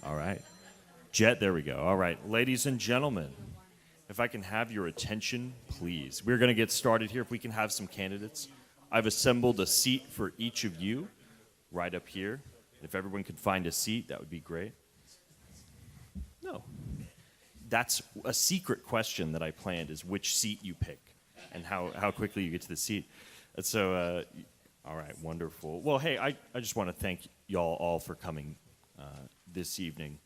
All right. Jet, there we go. All right. Ladies and gentlemen, if I can have your attention, please. We're going to get started here. If we can have some candidates. I've assembled a seat for each of you right up here. If everyone could find a seat, that would be great. No. That's a secret question that I planned, is which seat you pick and how quickly you get to the seat. And so, all right, wonderful. Well, hey, I just want to thank y'all all for coming this evening.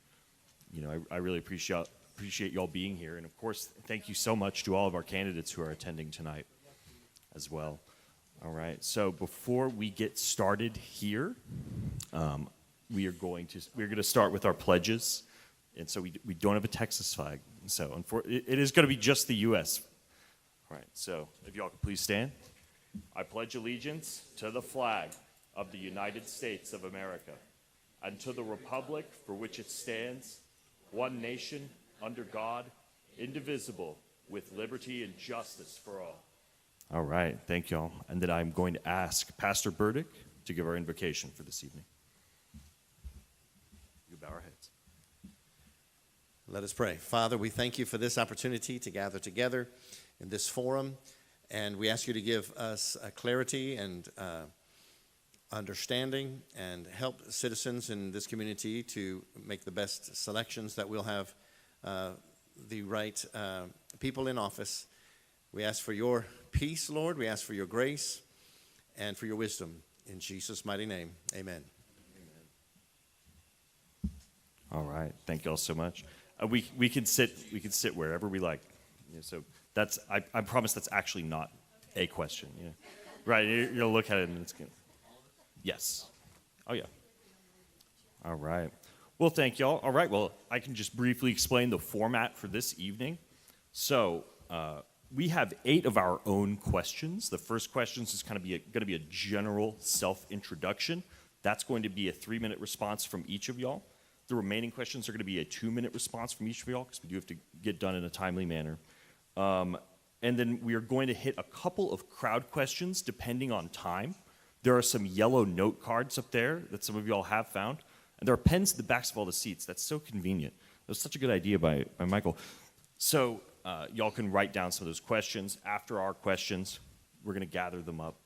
You know, I really appreciate y'all being here. And, of course, thank you so much to all of our candidates who are attending tonight as well. All right, so before we get started here, we're going to start with our pledges. And so we don't have a Texas flag. So it is going to be just the U.S. All right, so if y'all could please stand. I pledge allegiance to the flag of the United States of America and to the republic for which it stands, one nation, under God, indivisible, with liberty and justice for all. All right, thank y'all. And then I'm going to ask Pastor Burdick to give our invocation for this evening. You bow our heads. Let us pray. Father, we thank you for this opportunity to gather together in this forum, and we ask you to give us clarity and understanding and help citizens in this community to make the best selections, that we'll have the right people in office. We ask for your peace, Lord. We ask for your grace and for your wisdom. In Jesus' mighty name, amen. All right, thank you all so much. We can sit wherever we like. Yeah, so that's I promise that's actually not a question. Yeah, right. You'll look at it and it's good. Yes. Oh yeah. All right. Well, thank y'all. All right. Well, I can just briefly explain the format for this evening. So we have 8 of our own questions. The first question is going to be a general self-introduction. That's going to be a 3-minute response from each of y'all. The remaining questions are going to be a 2-minute response from each of y'all, because we do have to get done in a timely manner. And then we are going to hit a couple of crowd questions depending on time. There are some yellow note cards up there that some of y'all have found. And there are pens at the backs of all the seats. That's so convenient. That was such a good idea by Michael. So y'all can write down some of those questions. After our questions, we're going to gather them up.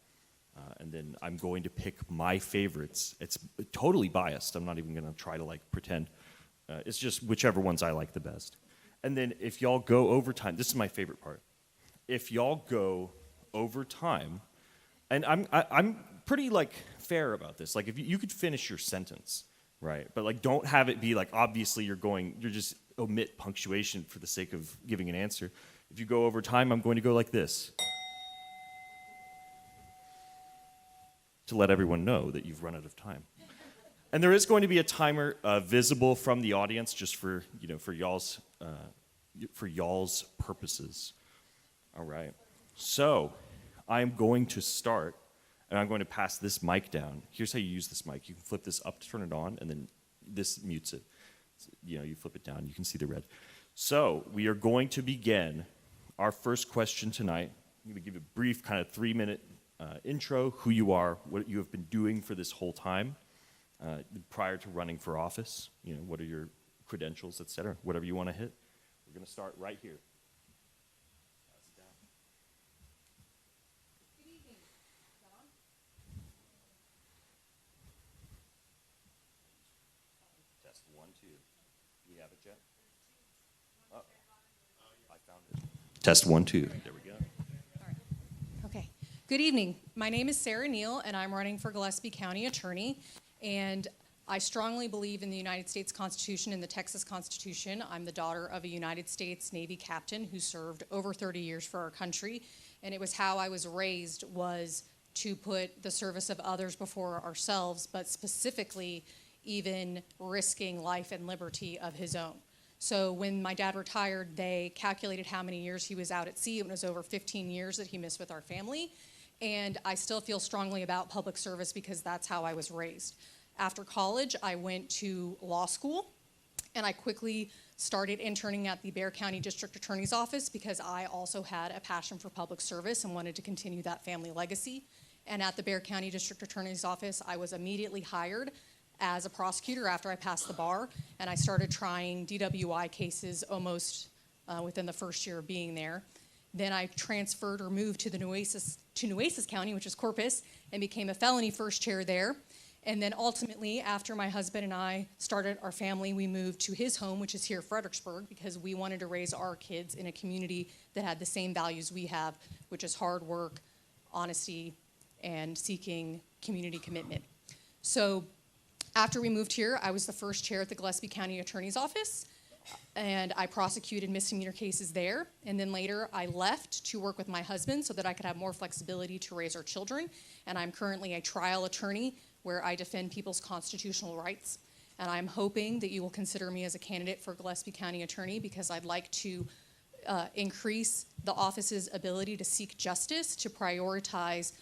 And then I'm going to pick my favorites. It's totally biased. I'm not even going to try to pretend. It's just whichever ones I like the best. And then if y'all go over time, this is my favorite part. If y'all go over time, and I'm pretty fair about this. If you could finish your sentence, right? But don't have it be obviously you're just omit punctuation for the sake of giving an answer. If you go over time, I'm going to go like this, to let everyone know that you've run out of time. And there is going to be a timer visible from the audience, just for y'all's purposes. All right. So I'm going to start, and I'm going to pass this mic down. Here's how you use this mic. You can flip this up to turn it on, and then this mutes it. So, you flip it down. You can see the red. So we are going to begin our first question tonight. I'm going to give a brief kind of 3-minute intro, who you are, what you have been doing for this whole time prior to running for office, what are your credentials, etc., whatever you want to hit. We're going to start right here. Pass it down. Good evening. Is that on? Test 1, 2. Do we have it yet? Oh, I found it. Test 1, 2. There we go. Okay. Good evening. My name is Sara Neel, and I'm running for Gillespie County Attorney. And I strongly believe in the United States Constitution and the Texas Constitution. I'm the daughter of a United States Navy captain who served over 30 years for our country. And it was how I was raised, was to put the service of others before ourselves, but specifically even risking life and liberty of his own. So when my dad retired, they calculated how many years he was out at sea. It was over 15 years that he missed with our family. And I still feel strongly about public service because that's how I was raised. After college, I went to law school, and I quickly started interning at the Bexar County District Attorney's Office because I also had a passion for public service and wanted to continue that family legacy. And at the Bexar County District Attorney's Office, I was immediately hired as a prosecutor after I passed the bar, and I started trying DWI cases almost within the first year of being there. Then I transferred or moved to Nueces County, which is Corpus, and became a felony first chair there. And then ultimately, after my husband and I started our family, we moved to his home, which is here, Fredericksburg, because we wanted to raise our kids in a community that had the same values we have, which is hard work, honesty, and seeking community commitment. So after we moved here, I was the first chair at the Gillespie County Attorney's Office, and I prosecuted misdemeanor cases there. And then later, I left to work with my husband so that I could have more flexibility to raise our children. And I'm currently a trial attorney where I defend people's constitutional rights. And I'm hoping that you will consider me as a candidate for Gillespie County Attorney because I'd like to increase the office's ability to seek justice, to prioritize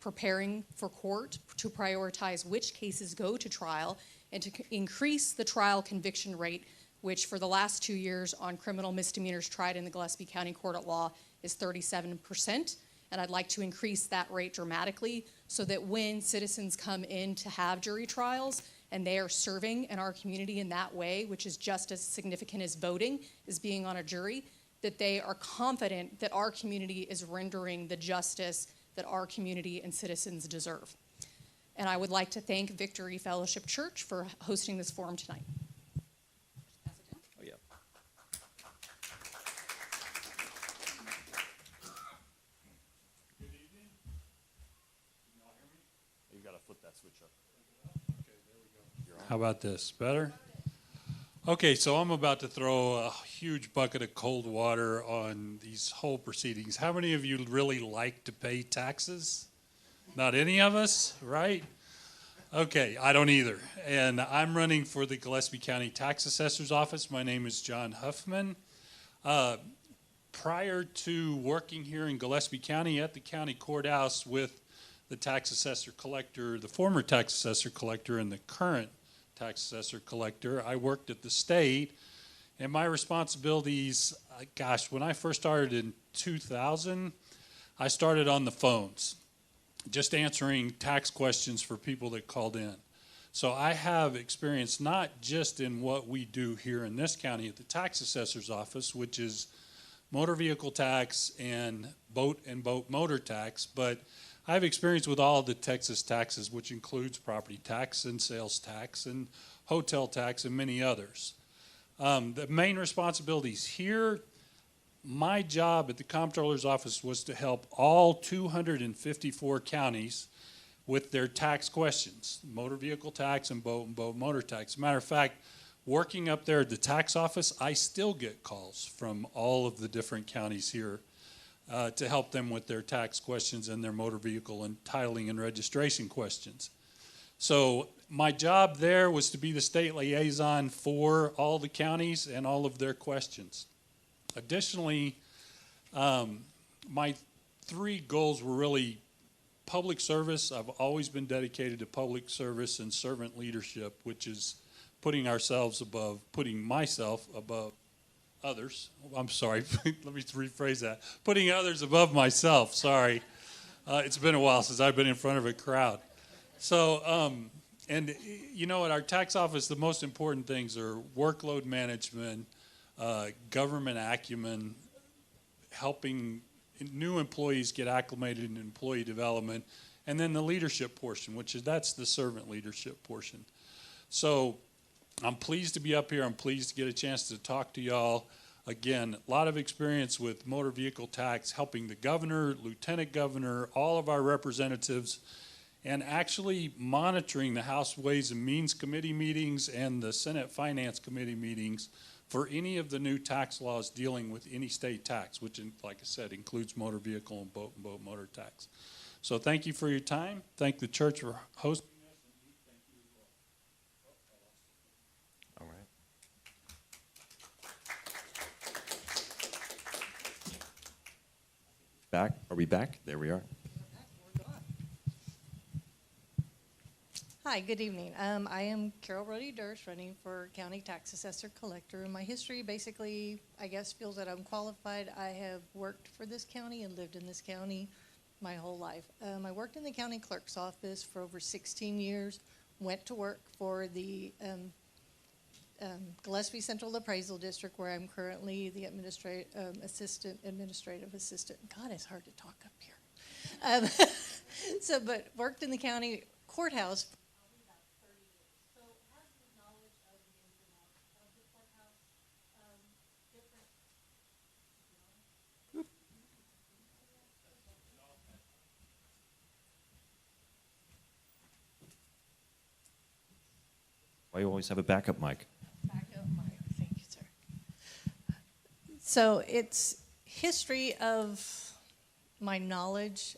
preparing for court, to prioritize which cases go to trial, and to increase the trial conviction rate, which for the last 2 years on criminal misdemeanors tried in the Gillespie County Court at Law is 37%. And I'd like to increase that rate dramatically so that when citizens come in to have jury trials and they are serving in our community in that way, which is just as significant as voting, as being on a jury, that they are confident that our community is rendering the justice that our community and citizens deserve. And I would like to thank Victory Fellowship Church for hosting this forum tonight. Oh, yeah. Good evening. Can y'all hear me? You got to flip that switch up. Okay, there we go. How about this? Better? Okay, so I'm about to throw a huge bucket of cold water on these whole proceedings. How many of you really like to pay taxes? Not any of us, right? Okay, I don't either. And I'm running for the Gillespie County Tax Assessor's Office. My name is John Huffman. Prior to working here in Gillespie County at the county courthouse with the tax assessor collector, the former tax assessor collector and the current tax assessor collector, I worked at the state, and my responsibilities, when I first started in 2000, I started on the phones, just answering tax questions for people that called in. So I have experience not just in what we do here in this county at the tax assessor's office, which is motor vehicle tax and boat motor tax, but I have experience with all of the Texas taxes, which includes property tax and sales tax and hotel tax and many others. The main responsibilities here, my job at the comptroller's office was to help all 254 counties with their tax questions, motor vehicle tax and boat motor tax. Matter of fact, working up there at the tax office, I still get calls from all of the different counties here to help them with their tax questions and their motor vehicle and titling and registration questions. So my job there was to be the state liaison for all the counties and all of their questions. Additionally, my three goals were really public service. I've always been dedicated to public service and servant leadership, which is putting myself above others. I'm sorry, let me rephrase that. Putting others above myself, sorry. It's been a while since I've been in front of a crowd. So, and you know, at our tax office, the most important things are workload management, government acumen, helping new employees get acclimated in employee development, and then the leadership portion, that's the servant leadership portion. So I'm pleased to be up here. I'm pleased to get a chance to talk to y'all. Again, a lot of experience with motor vehicle tax, helping the governor, lieutenant governor, all of our representatives, and actually monitoring the House Ways and Means Committee meetings and the Senate Finance Committee meetings for any of the new tax laws dealing with any state tax, which, like I said, includes motor vehicle and boat motor tax. So thank you for your time. Thank the church for hosting. All right. Back? Are we back? There we are. Hi, good evening. I am Carol Brody Durst, running for County Tax Assessor Collector. My history basically, I guess, feels that I'm qualified. I have worked for this county and lived in this county my whole life. I worked in the county clerk's office for over 16 years, went to work for the Gillespie Central Appraisal District, where I'm currently the administrative assistant. God, it's hard to talk up here. But worked in the county courthouse. Probably about 30 years. So have the knowledge of the ins and outs of the courthouse, different. Why you always have a backup mic? Backup mic. Thank you, sir. So it's history of my knowledge.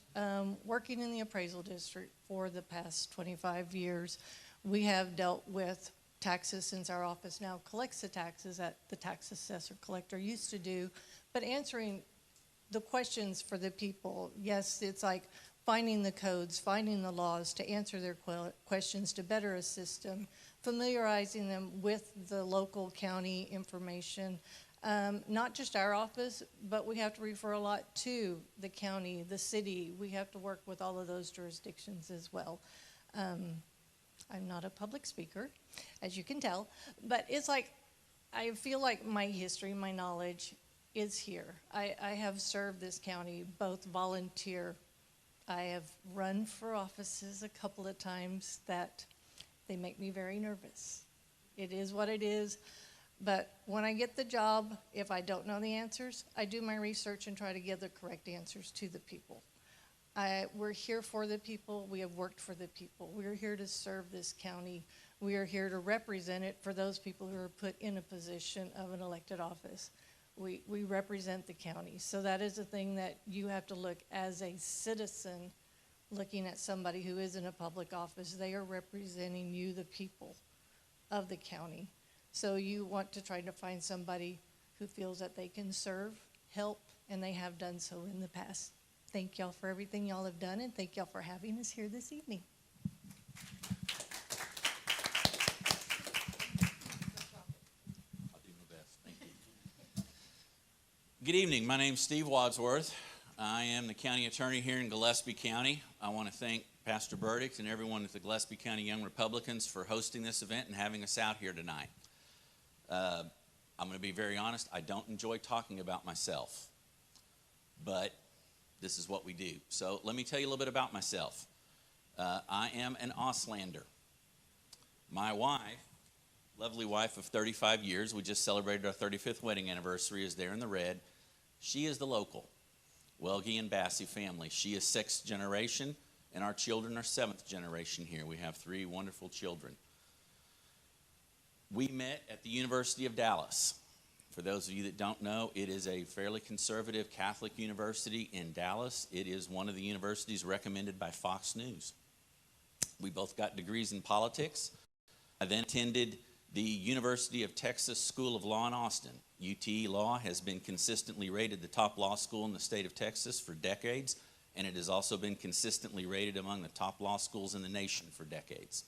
Working in the appraisal district for the past 25 years, we have dealt with taxes since our office now collects the taxes that the tax assessor collector used to do, but answering the questions for the people. Yes, it's like finding the codes, finding the laws to answer their questions, to better assist them, familiarizing them with the local county information. Not just our office, but we have to refer a lot to the county, the city. We have to work with all of those jurisdictions as well. I'm not a public speaker, as you can tell, but it's like, I feel like my history, my knowledge is here. I have served this county, both volunteer. I have run for offices a couple of times that they make me very nervous. It is what it is. But when I get the job, if I don't know the answers, I do my research and try to give the correct answers to the people. We're here for the people. We have worked for the people. We're here to serve this county. We are here to represent it for those people who are put in a position of an elected office. We represent the county. So that is a thing that you have to look as a citizen looking at somebody who is in a public office. They are representing you, the people of the county. So you want to try to find somebody who feels that they can serve, help, and they have done so in the past. Thank y'all for everything y'all have done, and thank y'all for having us here this evening. I'll do my best. Thank you. Good evening. My name's Steve Wadsworth. I am the county attorney here in Gillespie County. I want to thank Pastor Burdick and everyone at the Gillespie County Young Republicans for hosting this event and having us out here tonight. I'm going to be very honest, I don't enjoy talking about myself, but this is what we do. So let me tell you a little bit about myself. I am an Auslander. My wife, lovely wife of 35 years, we just celebrated our 35th wedding anniversary, is there in the red. She is the local Welge and Bassey family. She is 6th generation, and our children are 7th generation here. We have 3 wonderful children. We met at the University of Dallas. For those of you that don't know, it is a fairly conservative Catholic university in Dallas. It is one of the universities recommended by Fox News. We both got degrees in politics. I then attended the University of Texas School of Law in Austin. UT Law has been consistently rated the top law school in the state of Texas for decades, and it has also been consistently rated among the top law schools in the nation for decades.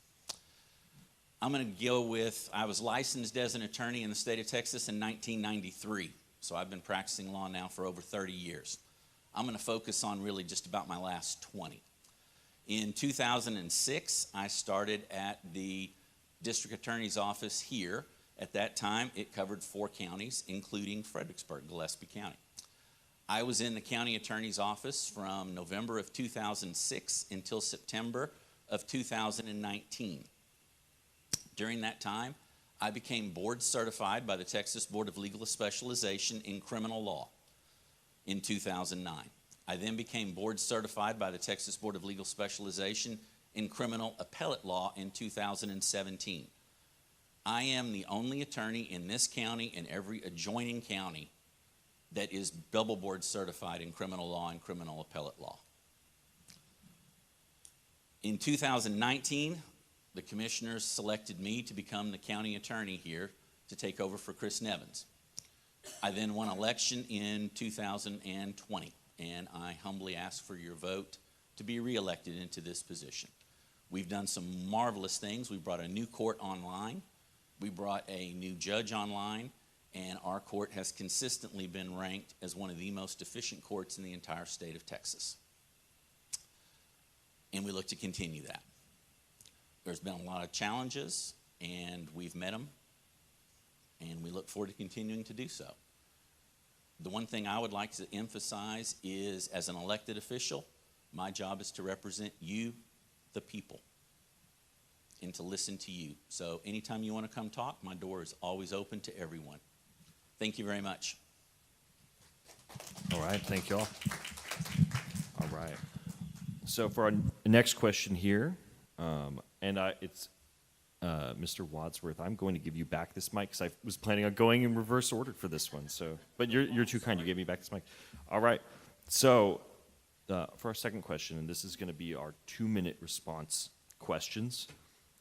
I'm going to go with, I was licensed as an attorney in the state of Texas in 1993, so I've been practicing law now for over 30 years. I'm going to focus on really just about my last 20. In 2006, I started at the district attorney's office here. At that time, it covered 4 counties, including Fredericksburg, Gillespie County. I was in the county attorney's office from November of 2006 until September of 2019. During that time, I became board certified by the Texas Board of Legal Specialization in criminal law in 2009. I then became board certified by the Texas Board of Legal Specialization in criminal appellate law in 2017. I am the only attorney in this county and every adjoining county that is double board certified in criminal law and criminal appellate law. In 2019, the commissioners selected me to become the county attorney here to take over for Chris Nevins. I then won election in 2020, and I humbly ask for your vote to be reelected into this position. We've done some marvelous things. We brought a new court online. We brought a new judge online, and our court has consistently been ranked as one of the most efficient courts in the entire state of Texas. And we look to continue that. There's been a lot of challenges, and we've met them, and we look forward to continuing to do so. The one thing I would like to emphasize is, as an elected official, my job is to represent you, the people, and to listen to you. So anytime you want to come talk, my door is always open to everyone. Thank you very much. All right, thank you all. All right. So for our next question here, it's Mr. Wadsworth. I'm going to give you back this mic because I was planning on going in reverse order for this one. So, but you're too kind. You gave me back this mic. All right. So for our second question, and this is going to be our 2-minute response questions.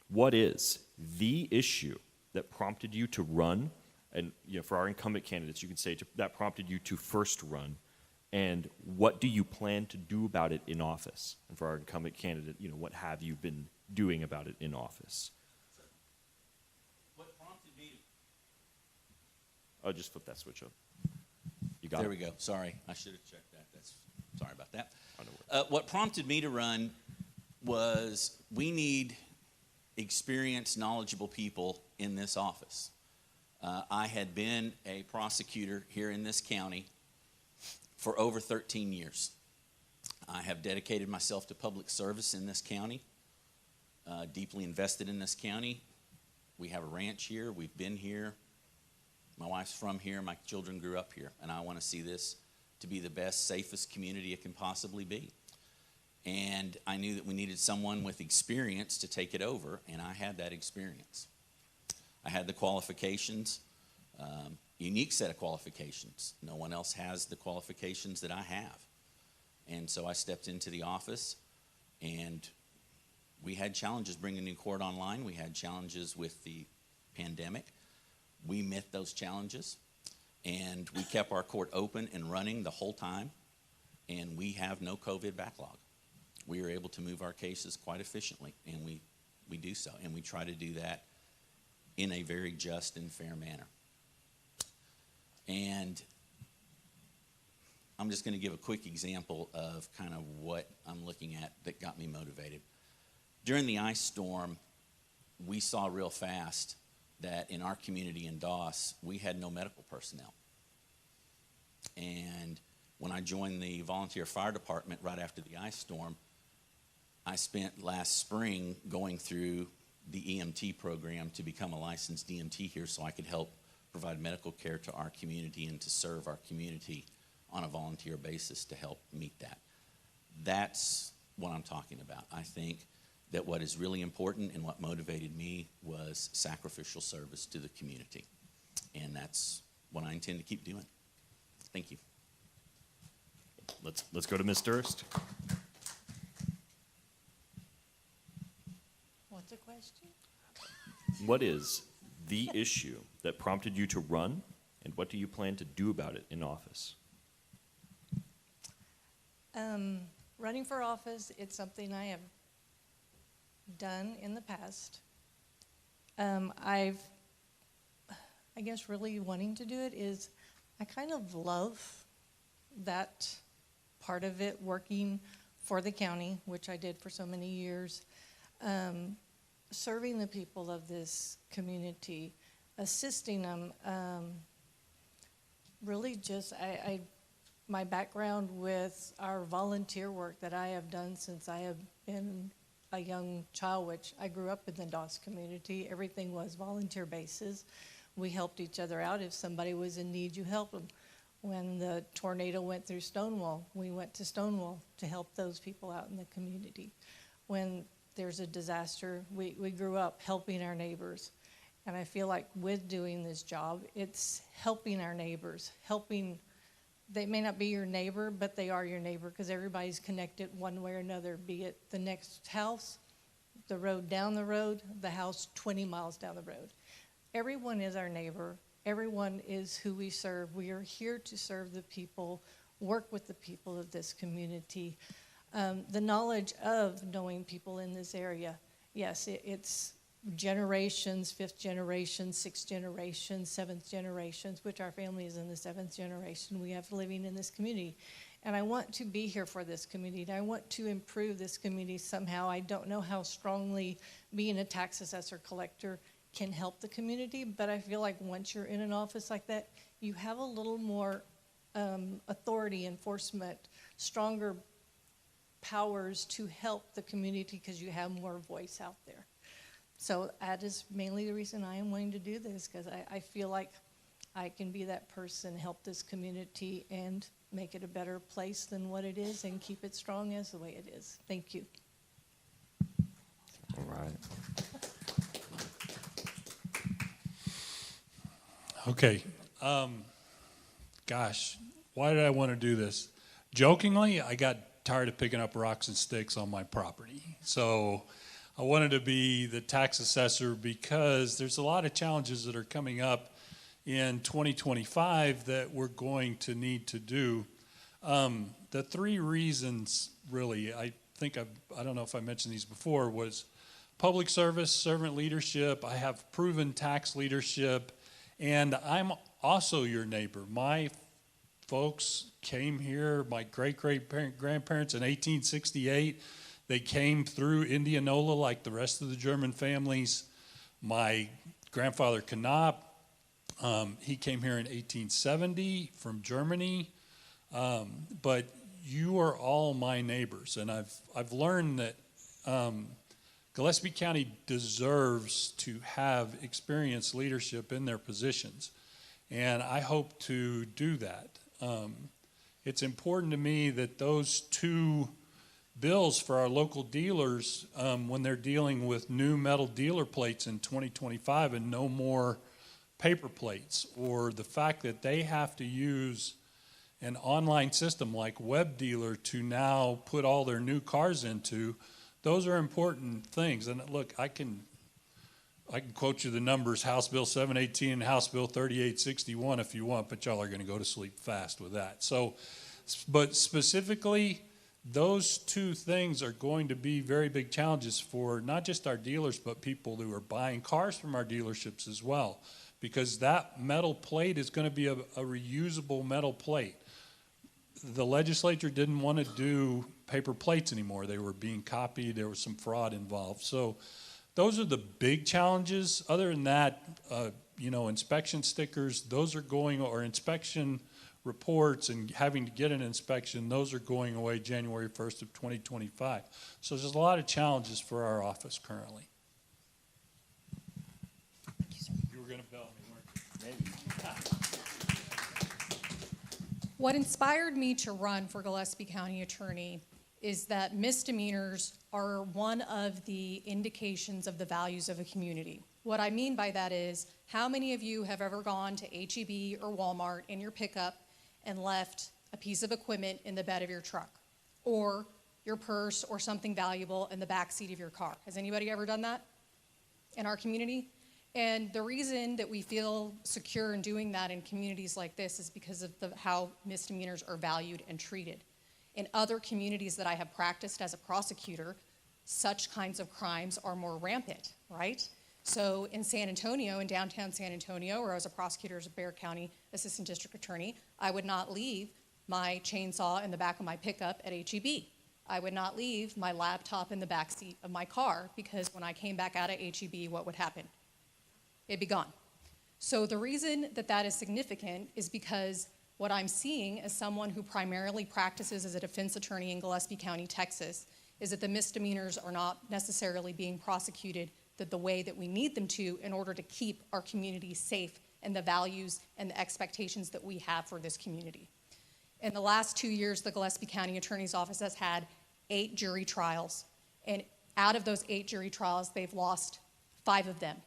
What is the issue that prompted you to run? And for our incumbent candidates, you can say that prompted you to first run. And what do you plan to do about it in office? And for our incumbent candidate, what have you been doing about it in office? What prompted me? Oh, just flip that switch up. You got it? There we go. Sorry, I should have checked that. Sorry about that. Oh, no worries. What prompted me to run was we need experienced, knowledgeable people in this office. I had been a prosecutor here in this county for over 13 years. I have dedicated myself to public service in this county, deeply invested in this county. We have a ranch here. We've been here. My wife's from here. My children grew up here. And I want to see this to be the best, safest community it can possibly be. And I knew that we needed someone with experience to take it over, and I had that experience. I had the qualifications, unique set of qualifications. No one else has the qualifications that I have. And so I stepped into the office, and we had challenges bringing in court online. We had challenges with the pandemic. We met those challenges, and we kept our court open and running the whole time, and we have no COVID backlog. We are able to move our cases quite efficiently, and we do so, and we try to do that in a very just and fair manner. And I'm just going to give a quick example of kind of what I'm looking at that got me motivated. During the ice storm, we saw real fast that in our community in Durst, we had no medical personnel. And when I joined the volunteer fire department right after the ice storm, I spent last spring going through the EMT program to become a licensed EMT here so I could help provide medical care to our community and to serve our community on a volunteer basis to help meet that. That's what I'm talking about. I think that what is really important and what motivated me was sacrificial service to the community. And that's what I intend to keep doing. Thank you. Let's go to Ms. Durst. What's the question? What is the issue that prompted you to run, and what do you plan to do about it in office? Running for office, it's something I have done in the past. I guess really wanting to do it is I kind of love that part of it, working for the county, which I did for so many years, serving the people of this community, assisting them, really just my background with our volunteer work that I have done since I have been a young child, which I grew up in the Durst community. Everything was volunteer basis. We helped each other out. If somebody was in need, you helped them. When the tornado went through Stonewall, we went to Stonewall to help those people out in the community. When there's a disaster, we grew up helping our neighbors. And I feel like with doing this job, it's helping our neighbors, they may not be your neighbor, but they are your neighbor because everybody's connected one way or another, be it the next house, the road down the road, the house 20 miles down the road. Everyone is our neighbor. Everyone is who we serve. We are here to serve the people, work with the people of this community. The knowledge of knowing people in this area, yes, it's generations, 5th generation, 6th generation, 7th generations, which our family is in the 7th generation we have living in this community. And I want to be here for this community. And I want to improve this community somehow. I don't know how strongly being a tax assessor collector can help the community, but I feel like once you're in an office like that, you have a little more authority, enforcement, stronger powers to help the community because you have more voice out there. So that is mainly the reason I am wanting to do this, because I feel like I can be that person, help this community, and make it a better place than what it is and keep it strong as the way it is. Thank you. All right. Okay. Gosh, why did I want to do this? Jokingly, I got tired of picking up rocks and sticks on my property. So I wanted to be the tax assessor because there's a lot of challenges that are coming up in 2025 that we're going to need to do. The three reasons, really, I don't know if I mentioned these before, was public service, servant leadership. I have proven tax leadership, and I'm also your neighbor. My folks came here, my great-great-grandparents in 1868. They came through Indianola like the rest of the German families. My grandfather Knopf, he came here in 1870 from Germany. But you are all my neighbors, and I've learned that Gillespie County deserves to have experienced leadership in their positions, and I hope to do that. It's important to me that those two bills for our local dealers, when they're dealing with new metal dealer plates in 2025 and no more paper plates, or the fact that they have to use an online system like Web Dealer to now put all their new cars into, those are important things. And look, I can quote you the numbers, House Bill 718 and House Bill 3861 if you want, but y'all are going to go to sleep fast with that. So, but specifically, those two things are going to be very big challenges for not just our dealers, but people who are buying cars from our dealerships as well, because that metal plate is going to be a reusable metal plate. The legislature didn't want to do paper plates anymore. They were being copied. There was some fraud involved. So those are the big challenges. Other than that, inspection stickers, those are going, or inspection reports and having to get an inspection, those are going away January 1st of 2025. So there's a lot of challenges for our office currently. You were going to bell me, weren't you? What inspired me to run for Gillespie County Attorney is that misdemeanors are one of the indications of the values of a community. What I mean by that is, how many of you have ever gone to H-E-B or Walmart in your pickup and left a piece of equipment in the bed of your truck, or your purse or something valuable in the back seat of your car? Has anybody ever done that in our community? And the reason that we feel secure in doing that in communities like this is because of how misdemeanors are valued and treated. In other communities that I have practiced as a prosecutor, such kinds of crimes are more rampant, right? So in San Antonio, in downtown San Antonio, where I was a prosecutor as a Bexar County Assistant District Attorney, I would not leave my chainsaw in the back of my pickup at H-E-B. I would not leave my laptop in the back seat of my car, because when I came back out of H-E-B, what would happen? It'd be gone. So the reason that that is significant is because what I'm seeing as someone who primarily practices as a defense attorney in Gillespie County, Texas, is that the misdemeanors are not necessarily being prosecuted the way that we need them to in order to keep our community safe and the values and the expectations that we have for this community. In the last 2 years, the Gillespie County Attorney's Office has had 8 jury trials. And out of those 8 jury trials, they've lost 5 of them.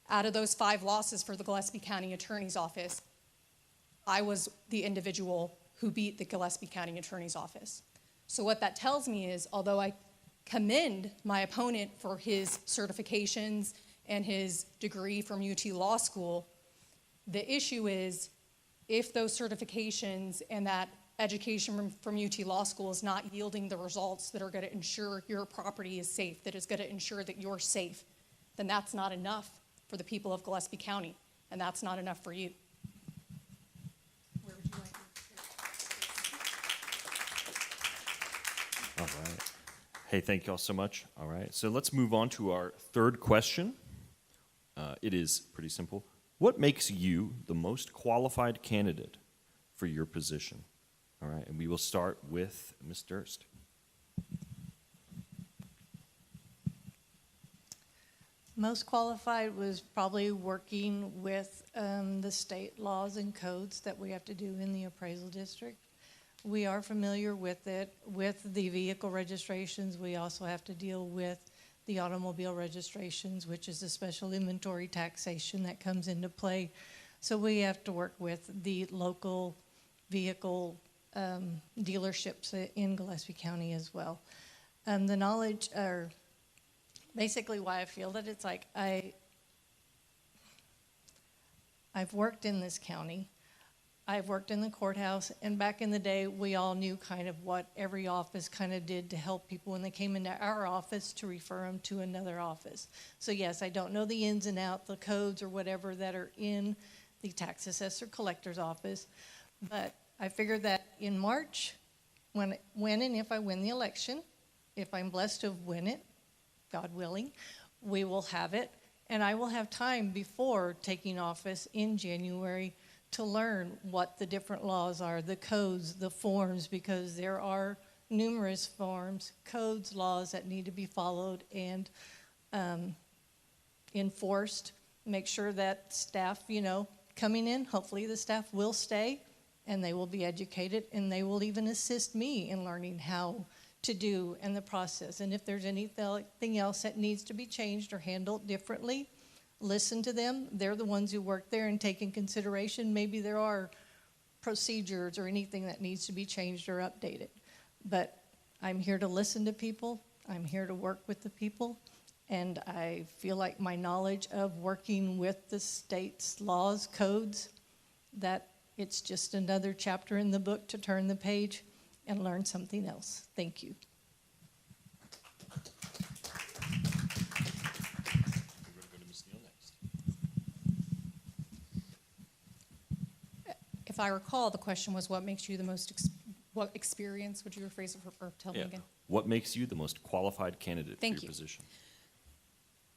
Out of those 5 losses for the Gillespie County Attorney's Office, I was the individual who beat the Gillespie County Attorney's Office. So what that tells me is, although I commend my opponent for his certifications and his degree from UT Law School, the issue is, if those certifications and that education from UT Law School is not yielding the results that are going to ensure your property is safe, that is going to ensure that you're safe, then that's not enough for the people of Gillespie County, and that's not enough for you. Where would you like right. Hey, thank you all so much. All right, so let's move on to our third question. It is pretty simple. What makes you the most qualified candidate for your position? All right, and we will start with Ms. Durst. Most qualified was probably working with the state laws and codes that we have to do in the appraisal district. We are familiar with it. With the vehicle registrations, we also have to deal with the automobile registrations, which is a special inventory taxation that comes into play. So we have to work with the local vehicle dealerships in Gillespie County as well. The knowledge, or basically why I feel that it's like I've worked in this county. I've worked in the courthouse, and back in the day, we all knew kind of what every office kind of did to help people when they came into our office to refer them to another office. So yes, I don't know the ins and outs, the codes or whatever that are in the tax assessor collector's office, but I figured that in March, when and if I win the election, if I'm blessed to win it, God willing, we will have it, and I will have time before taking office in January to learn what the different laws are, the codes, the forms, because there are numerous forms, codes, laws that need to be followed and enforced. Make sure that staff, coming in, hopefully the staff will stay and they will be educated and they will even assist me in learning how to do in the process. And if there's anything else that needs to be changed or handled differently, listen to them. They're the ones who work there and take in consideration. Maybe there are procedures or anything that needs to be changed or updated. But I'm here to listen to people. I'm here to work with the people. And I feel like my knowledge of working with the state's laws, codes, that it's just another chapter in the book to turn the page and learn something else. Thank you. If I recall, the question was, what makes you the most, what experience, would you rephrase it or tell me again? What makes you the most qualified candidate for your position?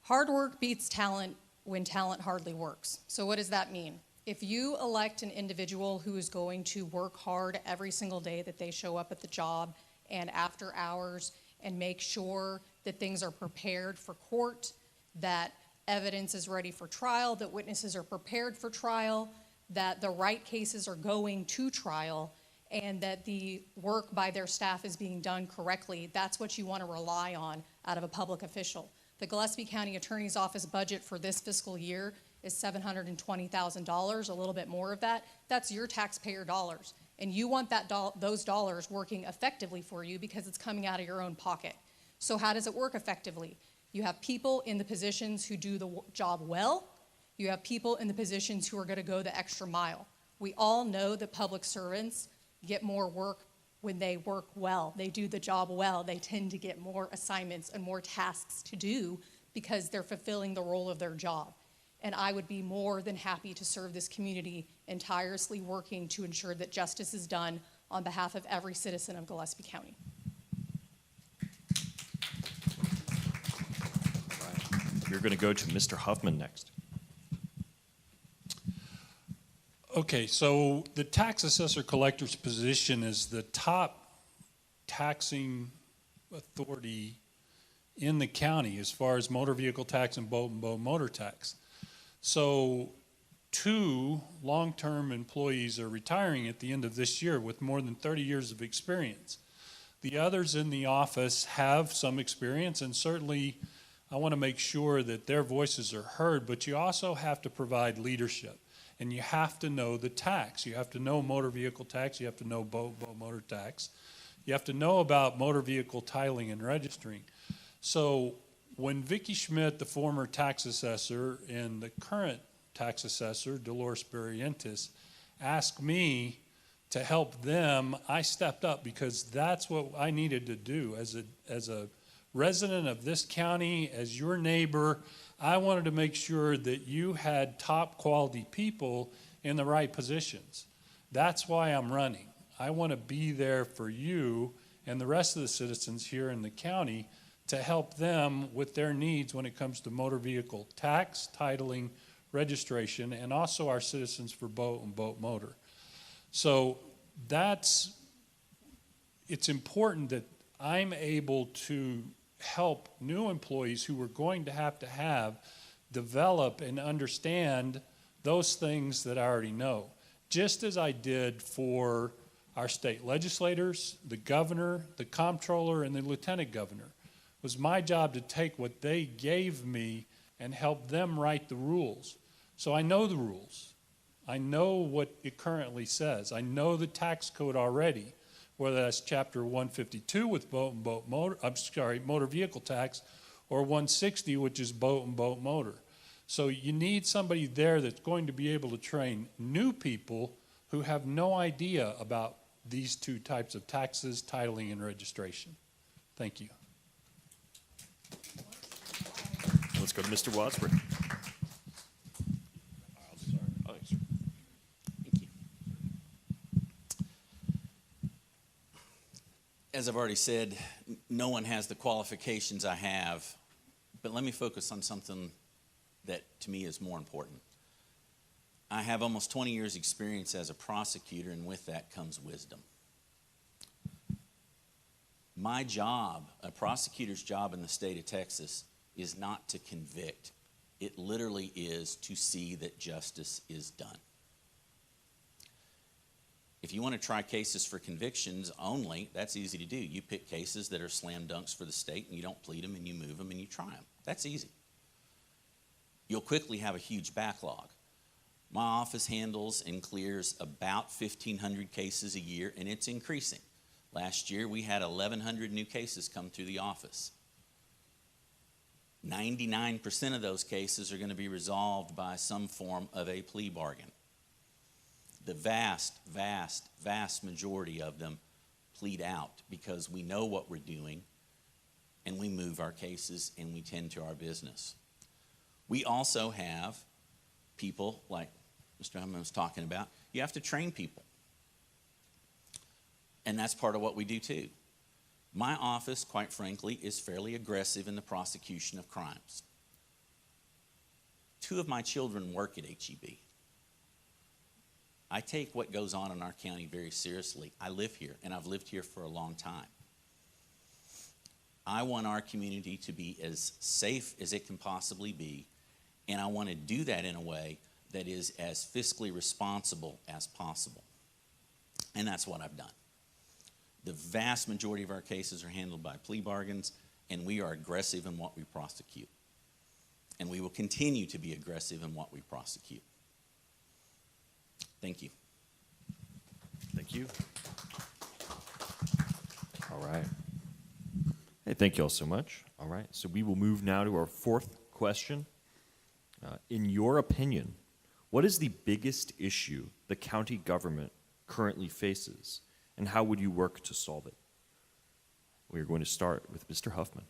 Hard work beats talent when talent hardly works. So what does that mean? If you elect an individual who is going to work hard every single day that they show up at the job and after hours and make sure that things are prepared for court, that evidence is ready for trial, that witnesses are prepared for trial, that the right cases are going to trial, and that the work by their staff is being done correctly, that's what you want to rely on out of a public official. The Gillespie County Attorney's Office budget for this fiscal year is $720,000, a little bit more of that. That's your taxpayer dollars. And you want those dollars working effectively for you because it's coming out of your own pocket. So how does it work effectively? You have people in the positions who do the job well. You have people in the positions who are going to go the extra mile. We all know that public servants get more work when they work well. They do the job well. They tend to get more assignments and more tasks to do because they're fulfilling the role of their job. And I would be more than happy to serve this community and tirelessly working to ensure that justice is done on behalf of every citizen of Gillespie County. All right. We're going to go to Mr. Huffman next. Okay, so the tax assessor collector's position is the top taxing authority in the county as far as motor vehicle tax and boat motor tax. So 2 long-term employees are retiring at the end of this year with more than 30 years of experience. The others in the office have some experience, and certainly I want to make sure that their voices are heard, but you also have to provide leadership. And you have to know the tax. You have to know motor vehicle tax. You have to know boat motor tax. You have to know about motor vehicle titling and registering. So when Vicki Schmidt, the former tax assessor, and the current tax assessor, Dolores Barrientos, asked me to help them, I stepped up because that's what I needed to do as a resident of this county, as your neighbor. I wanted to make sure that you had top quality people in the right positions. That's why I'm running. I want to be there for you and the rest of the citizens here in the county to help them with their needs when it comes to motor vehicle tax, titling, registration, and also our citizens for boat and boat motor. So it's important that I'm able to help new employees who we're going to have develop and understand those things that I already know, just as I did for our state legislators, the governor, the comptroller, and the lieutenant governor. It was my job to take what they gave me and help them write the rules. So I know the rules. I know what it currently says. I know the tax code already, whether that's chapter 152 with motor vehicle tax, or 160, which is boat and boat motor. So you need somebody there that's going to be able to train new people who have no idea about these two types of taxes, titling, and registration. Thank you. Let's go to Mr. Wadsworth. Thank you. As I've already said, no one has the qualifications I have, but let me focus on something that to me is more important. I have almost 20 years experience as a prosecutor, and with that comes wisdom. My job, a prosecutor's job in the state of Texas, is not to convict. It literally is to see that justice is done. If you want to try cases for convictions only, that's easy to do. You pick cases that are slam dunks for the state, and you don't plead them, and you move them, and you try them. That's easy. You'll quickly have a huge backlog. My office handles and clears about 1,500 cases a year, and it's increasing. Last year, we had 1,100 new cases come through the office. 99% of those cases are going to be resolved by some form of a plea bargain. The vast, vast, vast majority of them plead out because we know what we're doing, and we move our cases, and we tend to our business. We also have people like Mr. Huffman was talking about. You have to train people. And that's part of what we do too. My office, quite frankly, is fairly aggressive in the prosecution of crimes. 2 of my children work at HEB. I take what goes on in our county very seriously. I live here, and I've lived here for a long time. I want our community to be as safe as it can possibly be, and I want to do that in a way that is as fiscally responsible as possible. And that's what I've done. The vast majority of our cases are handled by plea bargains, and we are aggressive in what we prosecute. And we will continue to be aggressive in what we prosecute. Thank you. Thank you. All right. Hey, thank you all so much. All right, so we will move now to our 4th question. In your opinion, what is the biggest issue the county government currently faces, and how would you work to solve it? We are going to start with Mr. Huffman.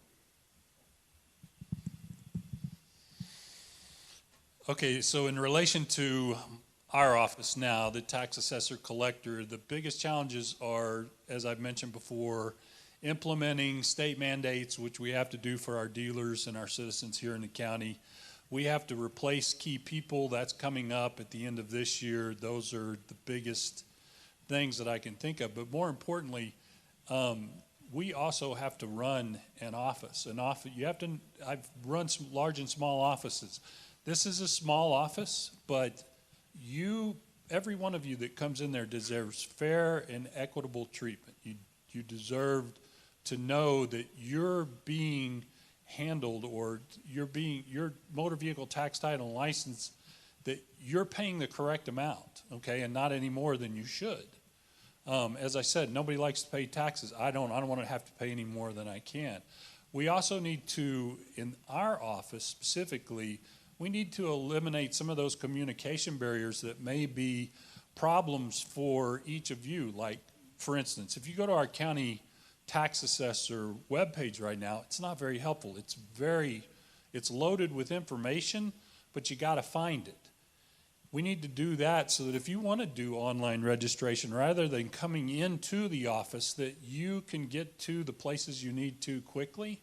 Okay, so in relation to our office now, the tax assessor collector, the biggest challenges are, as I've mentioned before, implementing state mandates, which we have to do for our dealers and our citizens here in the county. We have to replace key people. That's coming up at the end of this year. Those are the biggest things that I can think of. But more importantly, we also have to run an office. I've run some large and small offices. This is a small office, but every one of you that comes in there deserves fair and equitable treatment. You deserve to know that you're being handled, or your motor vehicle tax, title, and license, that you're paying the correct amount, okay, and not any more than you should. As I said, nobody likes to pay taxes. I don't want to have to pay any more than I can. We also need to, in our office specifically, we need to eliminate some of those communication barriers that may be problems for each of you. Like, for instance, if you go to our county tax assessor webpage right now, it's not very helpful. It's loaded with information, but you got to find it. We need to do that so that if you want to do online registration, rather than coming into the office, that you can get to the places you need to quickly.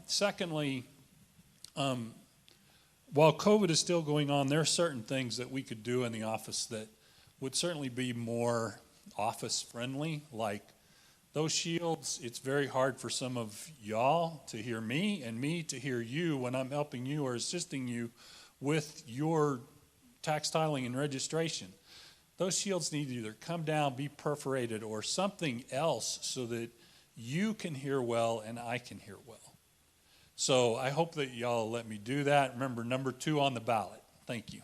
Secondly, while COVID is still going on, there are certain things that we could do in the office that would certainly be more office friendly, like those shields. It's very hard for some of y'all to hear me and me to hear you when I'm helping you or assisting you with your tax tiling and registration. Those shields need to either come down, be perforated, or something else so that you can hear well and I can hear well. So I hope that y'all let me do that. Remember, number 2 on the ballot. Thank you.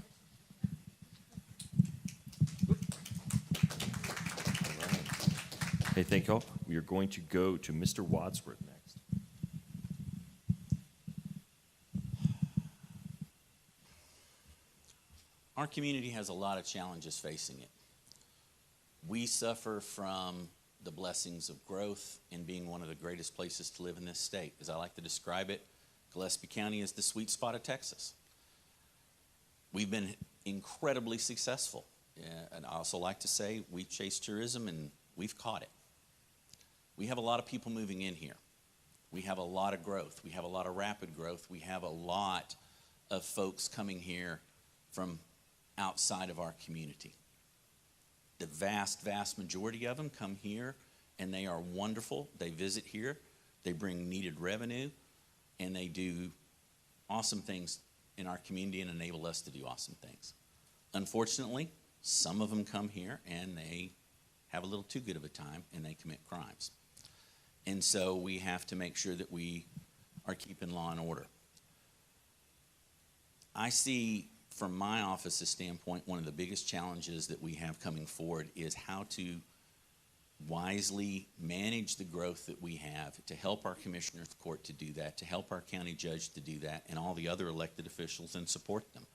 Hey, thank you all. We are going to go to Mr. Wadsworth next. Our community has a lot of challenges facing it. We suffer from the blessings of growth and being one of the greatest places to live in this state. As I like to describe it, Gillespie County is the sweet spot of Texas. We've been incredibly successful. And I also like to say we chase tourism and we've caught it. We have a lot of people moving in here. We have a lot of growth. We have a lot of rapid growth. We have a lot of folks coming here from outside of our community. The vast majority of them come here and they are wonderful. They visit here, they bring needed revenue, and they do awesome things in our community and enable us to do awesome things. Unfortunately, some of them come here and they have a little too good of a time and they commit crimes. And so we have to make sure that we are keeping law and order. I see from my office's standpoint, one of the biggest challenges that we have coming forward is how to wisely manage the growth that we have, to help our commissioners court to do that, to help our county judge to do that, and all the other elected officials, and support them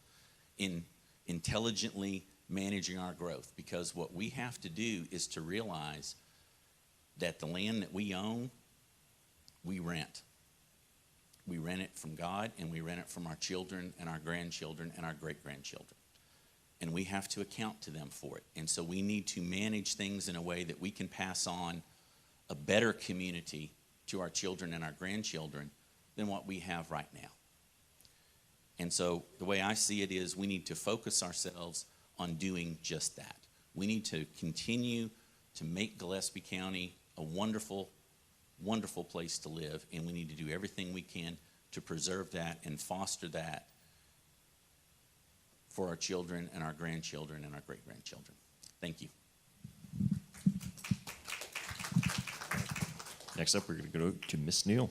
in intelligently managing our growth. Because what we have to do is to realize that the land that we own, we rent. We rent it from God, and we rent it from our children and our grandchildren and our great-grandchildren. And we have to account to them for it. And so we need to manage things in a way that we can pass on a better community to our children and our grandchildren than what we have right now. And so the way I see it is we need to focus ourselves on doing just that. We need to continue to make Gillespie County a wonderful, wonderful place to live, and we need to do everything we can to preserve that and foster that for our children and our grandchildren and our great-grandchildren. Thank you. Next up, we're going to go to Miss Neel.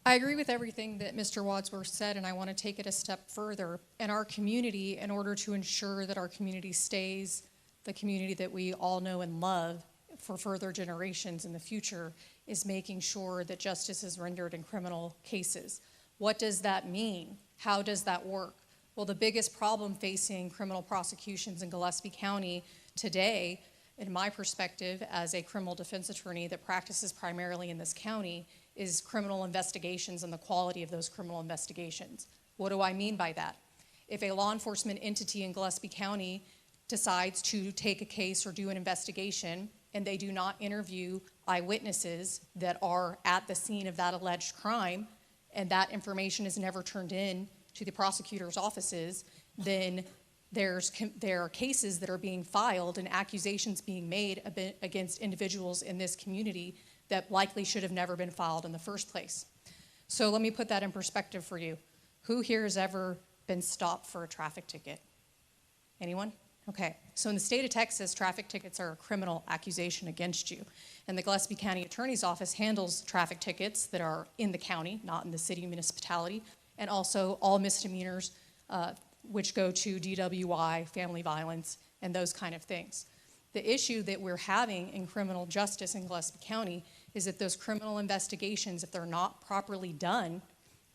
I agree with everything that Mr. Wadsworth said, and I want to take it a step further. In our community, in order to ensure that our community stays the community that we all know and love for further generations in the future, is making sure that justice is rendered in criminal cases. What does that mean? How does that work? Well, the biggest problem facing criminal prosecutions in Gillespie County today, in my perspective as a criminal defense attorney that practices primarily in this county, is criminal investigations and the quality of those criminal investigations. What do I mean by that? If a law enforcement entity in Gillespie County decides to take a case or do an investigation and they do not interview eyewitnesses that are at the scene of that alleged crime, and that information is never turned in to the prosecutor's offices, then there are cases that are being filed and accusations being made against individuals in this community that likely should have never been filed in the first place. So let me put that in perspective for you. Who here has ever been stopped for a traffic ticket? Anyone? Okay, so in the state of Texas, traffic tickets are a criminal accusation against you. And the Gillespie County Attorney's Office handles traffic tickets that are in the county, not in the city municipality, and also all misdemeanors, which go to DWI, family violence, and those kind of things. The issue that we're having in criminal justice in Gillespie County is that those criminal investigations, if they're not properly done,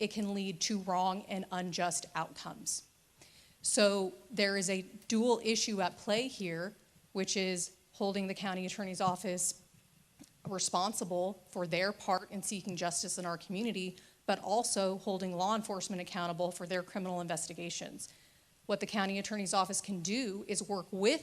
it can lead to wrong and unjust outcomes. So there is a dual issue at play here, which is holding the county attorney's office responsible for their part in seeking justice in our community, but also holding law enforcement accountable for their criminal investigations. What the county attorney's office can do is work with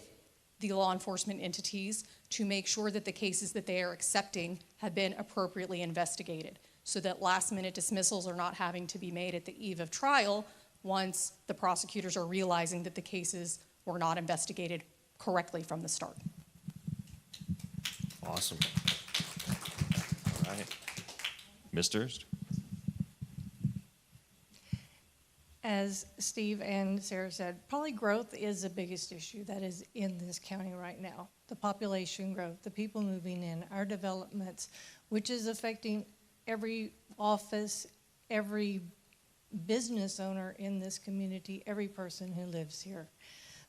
the law enforcement entities to make sure that the cases that they are accepting have been appropriately investigated, so that last-minute dismissals are not having to be made at the eve of trial once the prosecutors are realizing that the cases were not investigated correctly from the start. Awesome. All right. Ms. Durst? As Steve and Sarah said, probably growth is the biggest issue that is in this county right now. The population growth, the people moving in, our developments, which is affecting every office, every business owner in this community, every person who lives here.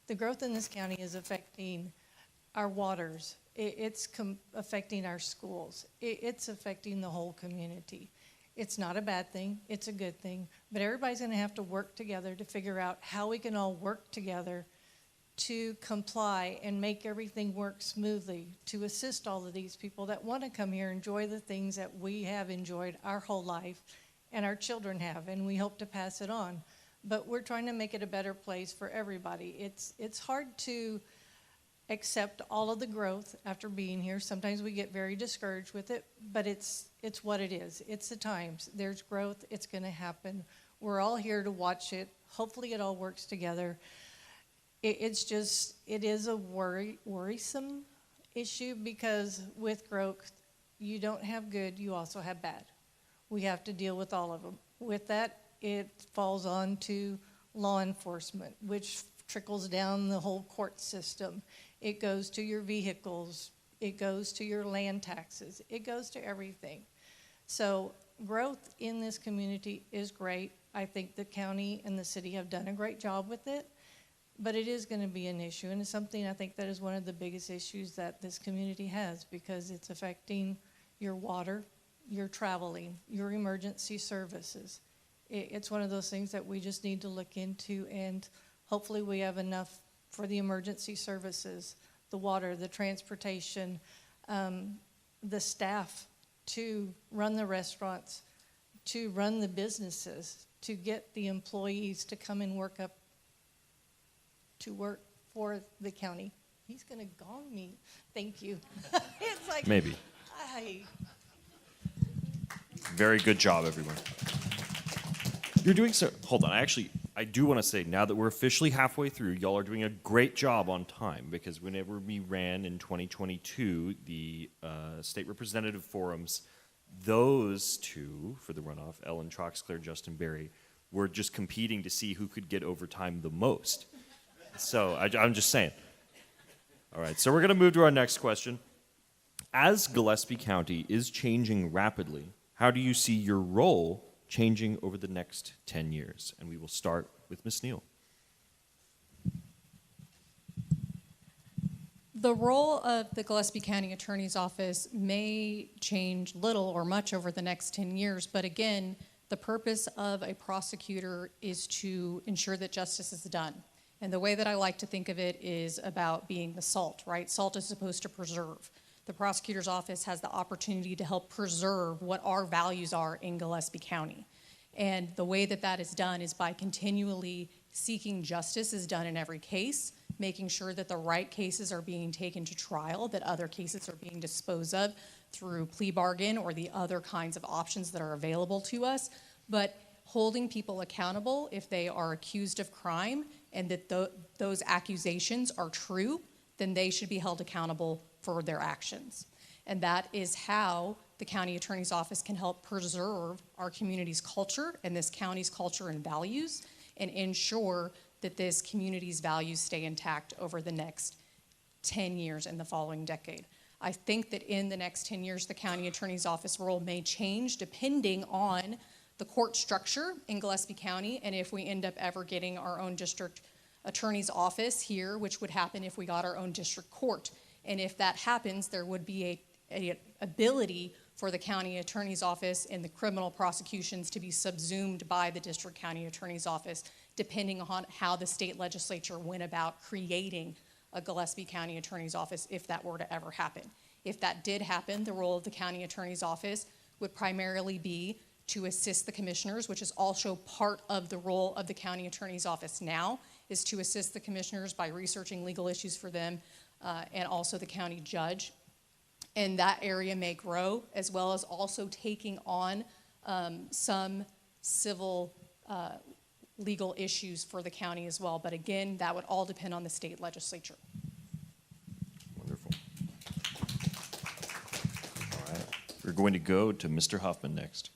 The growth in this county is affecting our waters. It's affecting our schools. It's affecting the whole community. It's not a bad thing, it's a good thing, but everybody's gonna have to work together to figure out how we can all work together to comply and make everything work smoothly, to assist all of these people that wanna come here, enjoy the things that we have enjoyed our whole life and our children have, and we hope to pass it on. But we're trying to make it a better place for everybody. It's hard to accept all of the growth after being here. Sometimes we get very discouraged with it, but it's what it is. It's the times. There's growth. It's going to happen. We're all here to watch it. Hopefully it all works together. It is a worrisome issue, because with growth, you don't have good, you also have bad. We have to deal with all of them. With that, it falls on to law enforcement, which trickles down the whole court system. It goes to your vehicles. It goes to your land taxes. It goes to everything. So growth in this community is great. I think the county and the city have done a great job with it, but it is going to be an issue, and it's something I think that is one of the biggest issues that this community has, because it's affecting your water, your traveling, your emergency services. It's one of those things that we just need to look into, and hopefully we have enough for the emergency services, the water, the transportation, the staff to run the restaurants, to run the businesses, to get the employees to come and work for the county. He's gonna gong me. Thank you. It's like Maybe. Very good job, everyone. You're doing so. Hold on. I do want to say, now that we're officially halfway through, y'all are doing a great job on time, because whenever we ran in 2022 the state representative forums, those two for the runoff, Ellen Troxclair, Justin Berry, were just competing to see who could get overtime the most. So I'm just saying. All right. So we're going to move to our next question. As Gillespie County is changing rapidly, how do you see your role changing over the next 10 years? And we will start with Ms. Neel. The role of the Gillespie County Attorney's Office may change little or much over the next 10 years, but again, the purpose of a prosecutor is to ensure that justice is done. And the way that I like to think of it is about being the salt, right? Salt is supposed to preserve. The prosecutor's office has the opportunity to help preserve what our values are in Gillespie County. And the way that that is done is by continually seeking justice is done in every case, making sure that the right cases are being taken to trial, that other cases are being disposed of through plea bargain or the other kinds of options that are available to us, but holding people accountable if they are accused of crime and that those accusations are true, then they should be held accountable for their actions. And that is how the county attorney's office can help preserve our community's culture and this county's culture and values, and ensure that this community's values stay intact over the next 10 years and the following decade. I think that in the next 10 years, the county attorney's office role may change depending on the court structure in Gillespie County, and if we end up ever getting our own district attorney's office here, which would happen if we got our own district court. And if that happens, there would be a ability for the county attorney's office and the criminal prosecutions to be subsumed by the district county attorney's office, depending on how the state legislature went about creating a Gillespie County attorney's office, if that were to ever happen. If that did happen, the role of the county attorney's office would primarily be to assist the commissioners, which is also part of the role of the county attorney's office now, is to assist the commissioners by researching legal issues for them and also the county judge. And that area may grow, as well as also taking on some civil legal issues for the county as well. But again, that would all depend on the state legislature. Wonderful. All right. We're going to go to Mr. Huffman next.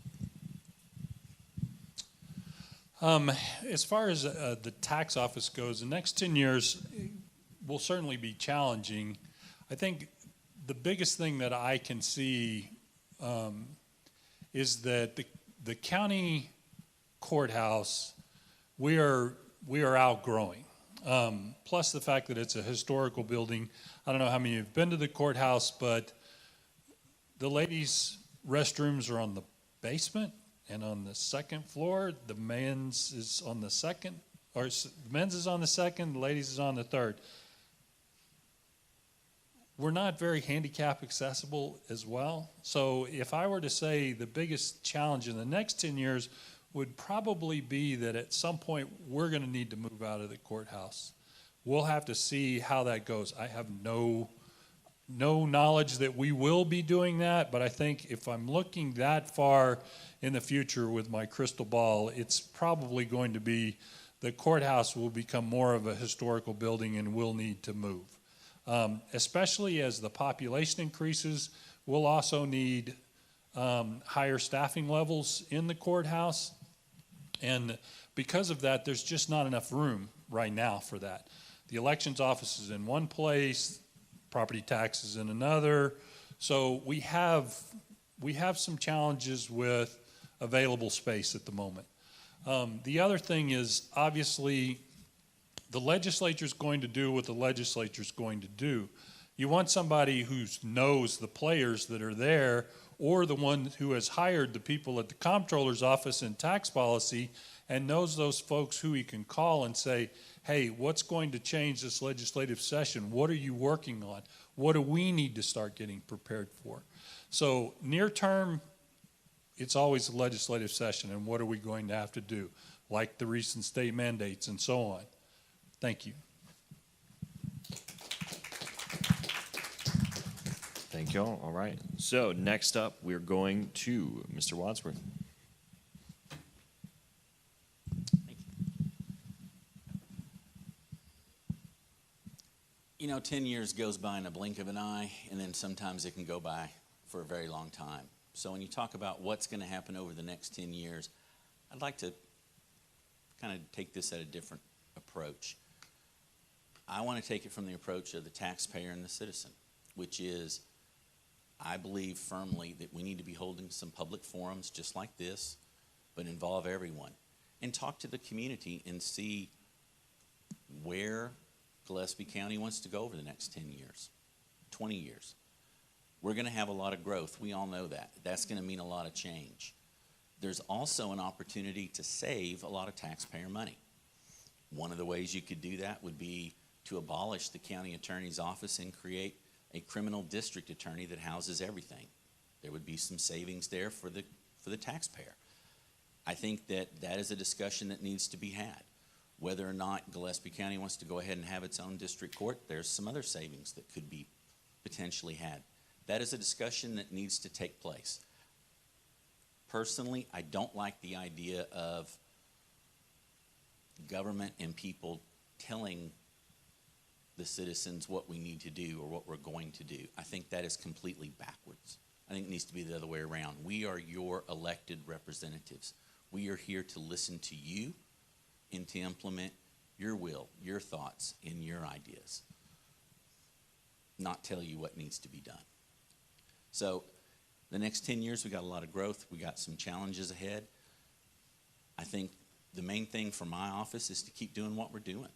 As far as the tax office goes, the next 10 years will certainly be challenging. I think the biggest thing that I can see is that the county courthouse, we are outgrowing. Plus the fact that it's a historical building. I don't know how many have been to the courthouse, but the ladies' restrooms are on the basement and on the second floor. The men's is on the second, or the men's is on the second, the ladies is on the third. We're not very handicap accessible as well. So if I were to say the biggest challenge in the next 10 years would probably be that at some point we're going to need to move out of the courthouse. We'll have to see how that goes. I have no knowledge that we will be doing that, but I think if I'm looking that far in the future with my crystal ball, it's probably going to be the courthouse will become more of a historical building and will need to move. Especially as the population increases, we'll also need higher staffing levels in the courthouse. And because of that, there's just not enough room right now for that. The elections office is in one place, property taxes in another. So we have some challenges with available space at the moment. The other thing is obviously the legislature is going to do what the legislature is going to do. You want somebody who knows the players that are there, or the one who has hired the people at the comptroller's office in tax policy and knows those folks who he can call and say, hey, what's going to change this legislative session? What are you working on? What do we need to start getting prepared for? So near term, it's always a legislative session, and what are we going to have to do, like the recent state mandates and so on. Thank you. Thank you all. All right. So next up, we're going to Mr. Wadsworth. Thank you. You know, 10 years goes by in a blink of an eye, and then sometimes it can go by for a very long time. So when you talk about what's going to happen over the next 10 years, I'd like to kind of take this at a different approach. I want to take it from the approach of the taxpayer and the citizen, which is I believe firmly that we need to be holding some public forums just like this, but involve everyone and talk to the community and see where Gillespie County wants to go over the next 10 years, 20 years. We're going to have a lot of growth. We all know that. That's going to mean a lot of change. There's also an opportunity to save a lot of taxpayer money. One of the ways you could do that would be to abolish the county attorney's office and create a criminal district attorney that houses everything. There would be some savings there for the taxpayer. I think that is a discussion that needs to be had. Whether or not Gillespie County wants to go ahead and have its own district court, there's some other savings that could be potentially had. That is a discussion that needs to take place. Personally, I don't like the idea of government and people telling the citizens what we need to do or what we're going to do. I think that is completely backwards. I think it needs to be the other way around. We are your elected representatives. We are here to listen to you and to implement your will, your thoughts, and your ideas, not tell you what needs to be done. So the next 10 years, we got a lot of growth. We got some challenges ahead. I think the main thing for my office is to keep doing what we're doing.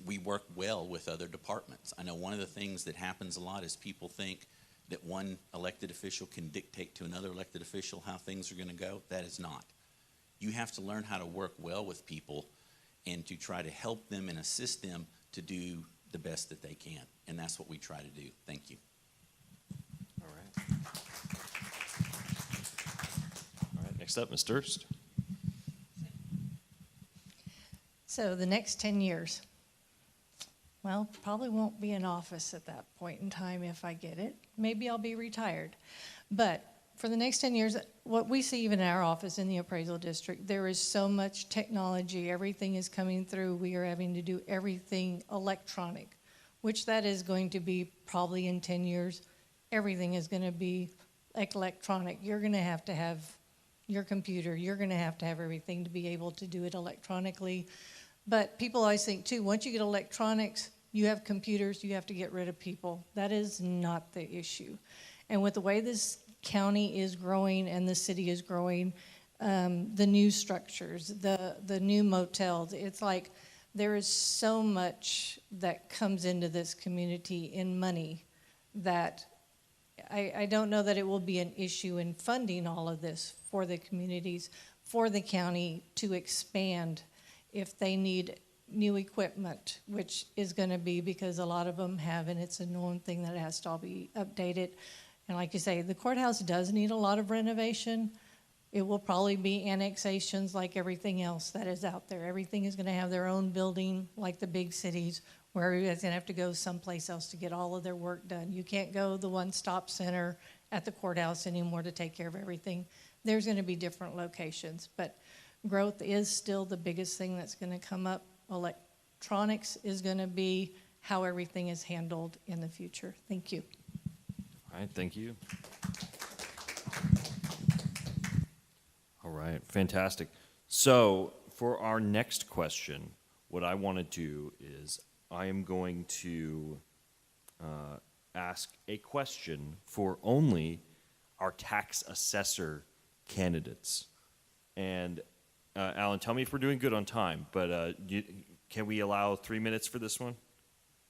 We work well with other departments. I know one of the things that happens a lot is people think that one elected official can dictate to another elected official how things are going to go. That is not. You have to learn how to work well with people and to try to help them and assist them to do the best that they can. And that's what we try to do. Thank you. All right. All right. Next Next up, Ms. Durst. So the next 10 years, well, probably won't be in office at that point in time if I get it. Maybe I'll be retired. But for the next 10 years, what we see even in our office in the appraisal district, there is so much technology. Everything is coming through. We are having to do everything electronic, which that is going to be probably in 10 years. Everything is going to be electronic. You're going to have your computer. You're going to have everything to be able to do it electronically. But people always think, too, once you get electronics, you have computers, you have to get rid of people. That is not the issue. And with the way this county is growing and the city is growing, the new structures, the new motels, it's like there is so much that comes into this community in money that I don't know that it will be an issue in funding all of this for the communities, for the county to expand if they need new equipment, which is going to be because a lot of them have, and it's a known thing that it has to all be updated. And like you say, the courthouse does need a lot of renovation. It will probably be annexations like everything else that is out there. Everything is going to have their own building like the big cities where everybody's going to have to go someplace else to get all of their work done. You can't go the one-stop center at the courthouse anymore to take care of everything. There's going to be different locations, but growth is still the biggest thing that's going to come up. Electronics is going to be how everything is handled in the future. Thank you. All right, thank you. All right, fantastic. So for our next question, what I want to do is I am going to ask a question for only our tax assessor candidates. And Alan, tell me if we're doing good on time, but can we allow 3 minutes for this one?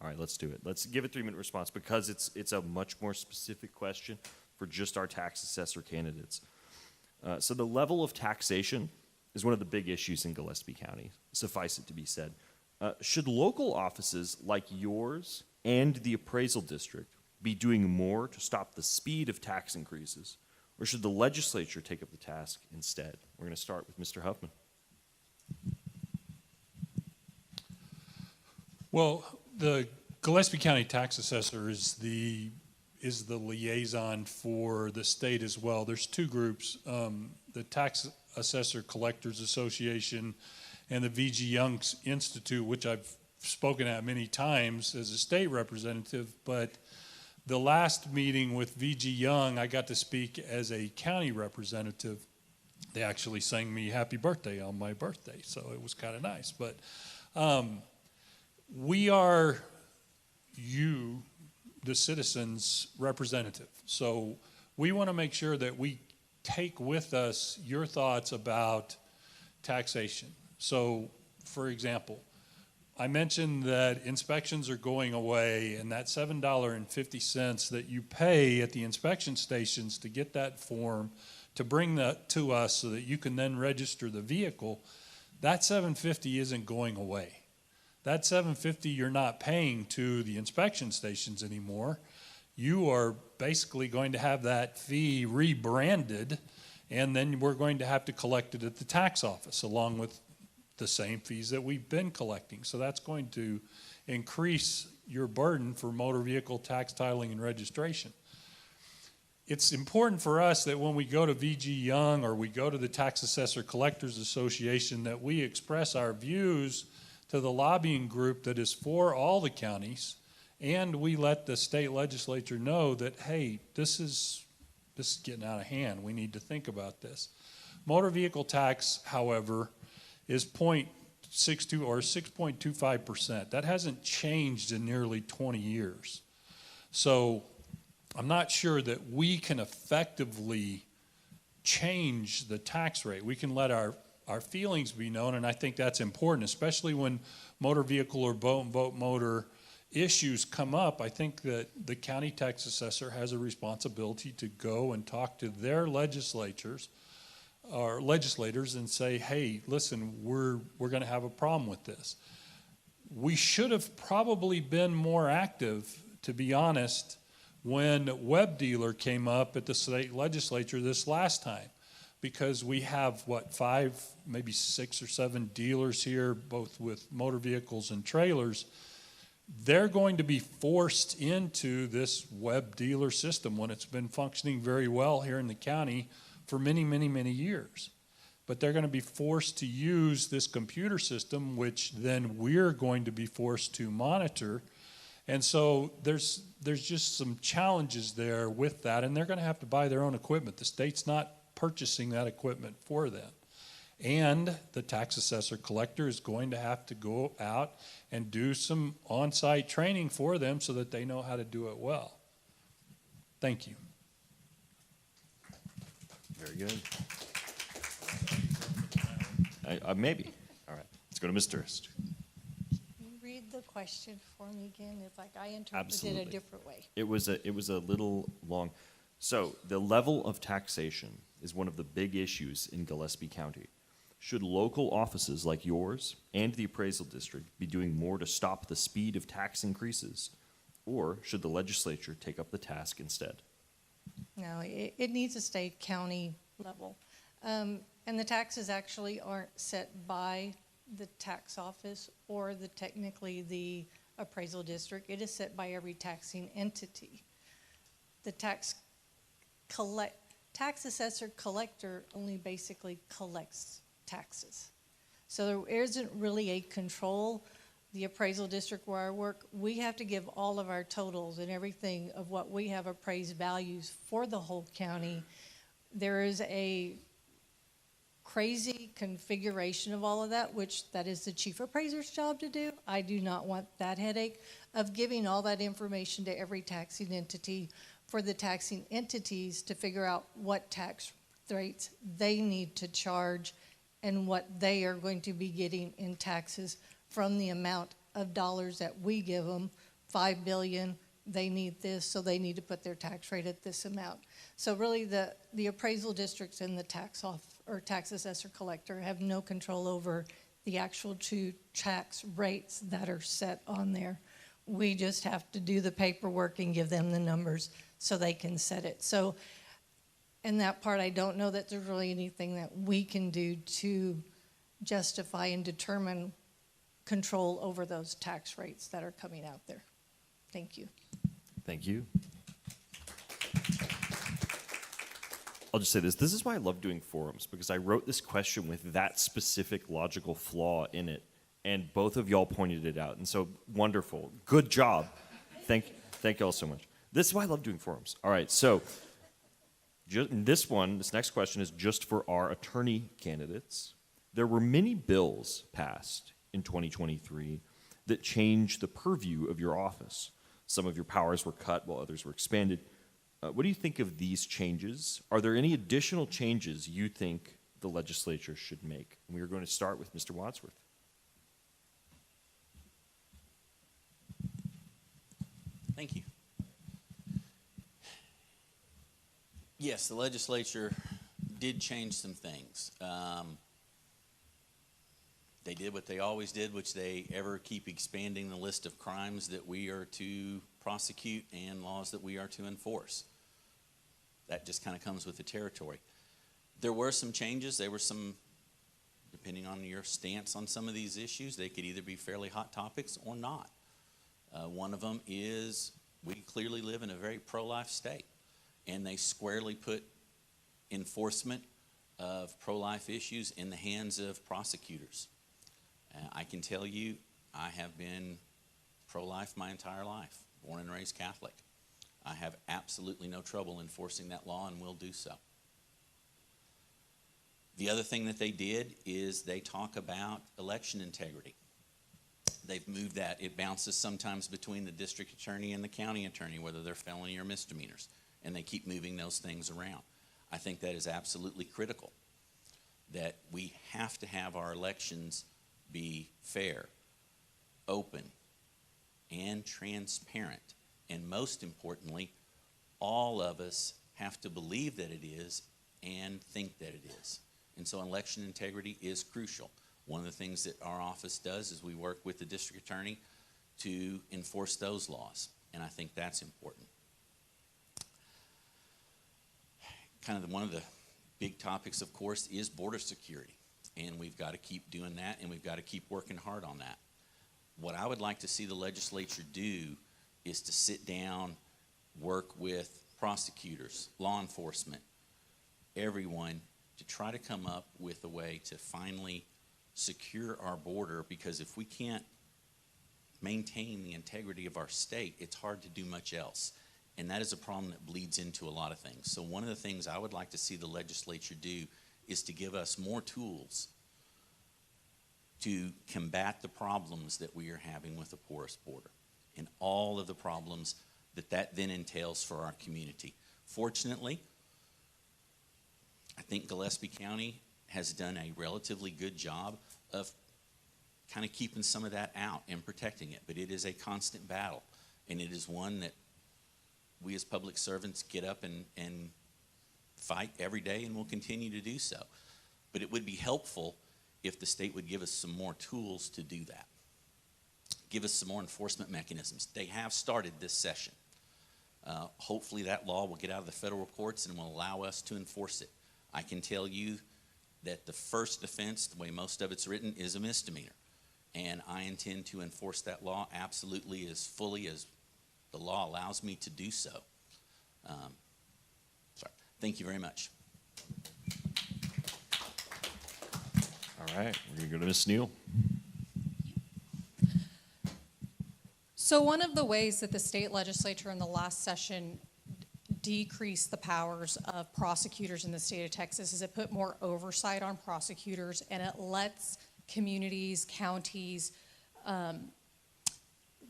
All right, let's do it. Let's give a 3-minute response because it's a much more specific question for just our tax assessor candidates. So the level of taxation is one of the big issues in Gillespie County, suffice it to be said. Should local offices like yours and the appraisal district be doing more to stop the speed of tax increases, or should the legislature take up the task instead? We're going to start with Mr. Huffman. Well, the Gillespie County Tax Assessor is the liaison for the state as well. There's two groups, the Tax Assessor Collectors Association and the V.G. Young's Institute, which I've spoken at many times as a state representative, but the last meeting with V.G. Young, I got to speak as a county representative. They actually sang me happy birthday on my birthday, so it was kind of nice. But we are you, the citizens' representative. So we want to make sure that we take with us your thoughts about taxation. So, for example, I mentioned that inspections are going away, and that $7.50 that you pay at the inspection stations to get that form, to bring that to us so that you can then register the vehicle, that $7.50 isn't going away. That $7.50 you're not paying to the inspection stations anymore. You are basically going to have that fee rebranded, and then we're going to have to collect it at the tax office along with the same fees that we've been collecting. So that's going to increase your burden for motor vehicle tax titling and registration. It's important for us that when we go to V.G. Young or we go to the Tax Assessor Collectors Association that we express our views to the lobbying group that is for all the counties, and we let the state legislature know that, hey, this is getting out of hand. We need to think about this. Motor vehicle tax, however, is 0.62 or 6.25%. That hasn't changed in nearly 20 years. So I'm not sure that we can effectively change the tax rate. We can let our feelings be known, and I think that's important, especially when motor vehicle or boat motor issues come up. I think that the county tax assessor has a responsibility to go and talk to their legislators and say, hey, listen, we're going to have a problem with this. We should have probably been more active, to be honest, when Web Dealer came up at the state legislature this last time. because we have, what, 5, maybe 6 or 7 dealers here, both with motor vehicles and trailers. They're going to be forced into this web dealer system when it's been functioning very well here in the county for many, many, many years. But they're going to be forced to use this computer system, which then we're going to be forced to monitor. And so there's just some challenges there with that, and they're going to have to buy their own equipment. The state's not purchasing that equipment for them. And the tax assessor collector is going to have to go out and do some on-site training for them so that they know how to do it well. Thank you. Very good. Maybe. All right. Let's go to Ms. Durst. Can you read the question for me again? It's like I interpreted Absolutely. it a different way. It was a little long. So the level of taxation is one of the big issues in Gillespie County. Should local offices like yours and the appraisal district be doing more to stop the speed of tax increases, or should the legislature take up the task instead? No, it needs to stay county level. And the taxes actually aren't set by the tax office or technically the appraisal district. It is set by every taxing entity. The tax assessor collector only basically collects taxes. So there isn't really a control. The appraisal district where I work, we have to give all of our totals and everything of what we have appraised values for the whole county. There is a crazy configuration of all of that, which that is the chief appraiser's job to do. I do not want that headache of giving all that information to every taxing entity for the taxing entities to figure out what tax rates they need to charge and what they are going to be getting in taxes from the amount of dollars that we give them. $5 billion, they need this, so they need to put their tax rate at this amount. So really the appraisal districts and the tax assessor collector have no control over the actual two tax rates that are set on there. We just have to do the paperwork and give them the numbers so they can set it. So in that part, I don't know that there's really anything that we can do to justify and determine control over those tax rates that are coming out there. Thank you. Thank you. I'll just say this. This is why I love doing forums, because I wrote this question with that specific logical flaw in it, and both of y'all pointed it out. And so, wonderful. Good job. Thank y'all so much. This is why I love doing forums. All right, so this next question is just for our attorney candidates. There were many bills passed in 2023 that changed the purview of your office. Some of your powers were cut while others were expanded. What do you think of these changes? Are there any additional changes you think the legislature should make? And we are going to start with Mr. Wadsworth. Thank you. Yes, the legislature did change some things. They did what they always did, which they ever keep expanding the list of crimes that we are to prosecute and laws that we are to enforce. That just kind of comes with the territory. There were some changes. There were some, depending on your stance on some of these issues, they could either be fairly hot topics or not. One of them is we clearly live in a very pro-life state, and they squarely put enforcement of pro-life issues in the hands of prosecutors. I can tell you, I have been pro-life my entire life, born and raised Catholic. I have absolutely no trouble enforcing that law and will do so. The other thing that they did is they talk about election integrity. They've moved that. It bounces sometimes between the district attorney and the county attorney, whether they're felony or misdemeanors, and they keep moving those things around. I think that is absolutely critical, that we have to have our elections be fair, open, and transparent. And most importantly, all of us have to believe that it is and think that it is. And so election integrity is crucial. One of the things that our office does is we work with the district attorney to enforce those laws, and I think that's important. Kind of one of the big topics, of course, is border security. And we've got to keep doing that, and we've got to keep working hard on that. What I would like to see the legislature do is to sit down, work with prosecutors, law enforcement, everyone, to try to come up with a way to finally secure our border, because if we can't maintain the integrity of our state, it's hard to do much else. And that is a problem that bleeds into a lot of things. So one of the things I would like to see the legislature do is to give us more tools to combat the problems that we are having with a porous border and all of the problems that that then entails for our community. Fortunately, I think Gillespie County has done a relatively good job of kind of keeping some of that out and protecting it, but it is a constant battle, and it is one that we as public servants get up and fight every day, and will continue to do so. But it would be helpful if the state would give us some more tools to do that. Give us some more enforcement mechanisms. They have started this session. Hopefully that law will get out of the federal courts and will allow us to enforce it. I can tell you that the first offense, the way most of it's written, is a misdemeanor. And I intend to enforce that law absolutely as fully as the law allows me to do so. Thank you very much. All right, we're going to go to Ms. Neel. So one of the ways that the state legislature in the last session decreased the powers of prosecutors in the state of Texas is it put more oversight on prosecutors, and it lets communities, counties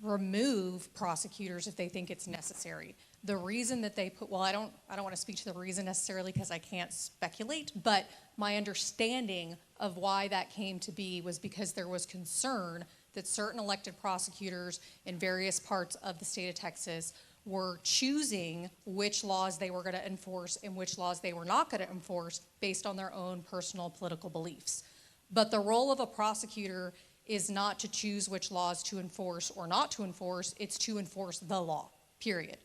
remove prosecutors if they think it's necessary. The reason that they put, well, I don't want to speak to the reason necessarily because I can't speculate, but my understanding of why that came to be was because there was concern that certain elected prosecutors in various parts of the state of Texas were choosing which laws they were going to enforce and which laws they were not going to enforce based on their own personal political beliefs. But the role of a prosecutor is not to choose which laws to enforce or not to enforce, it's to enforce the law, period.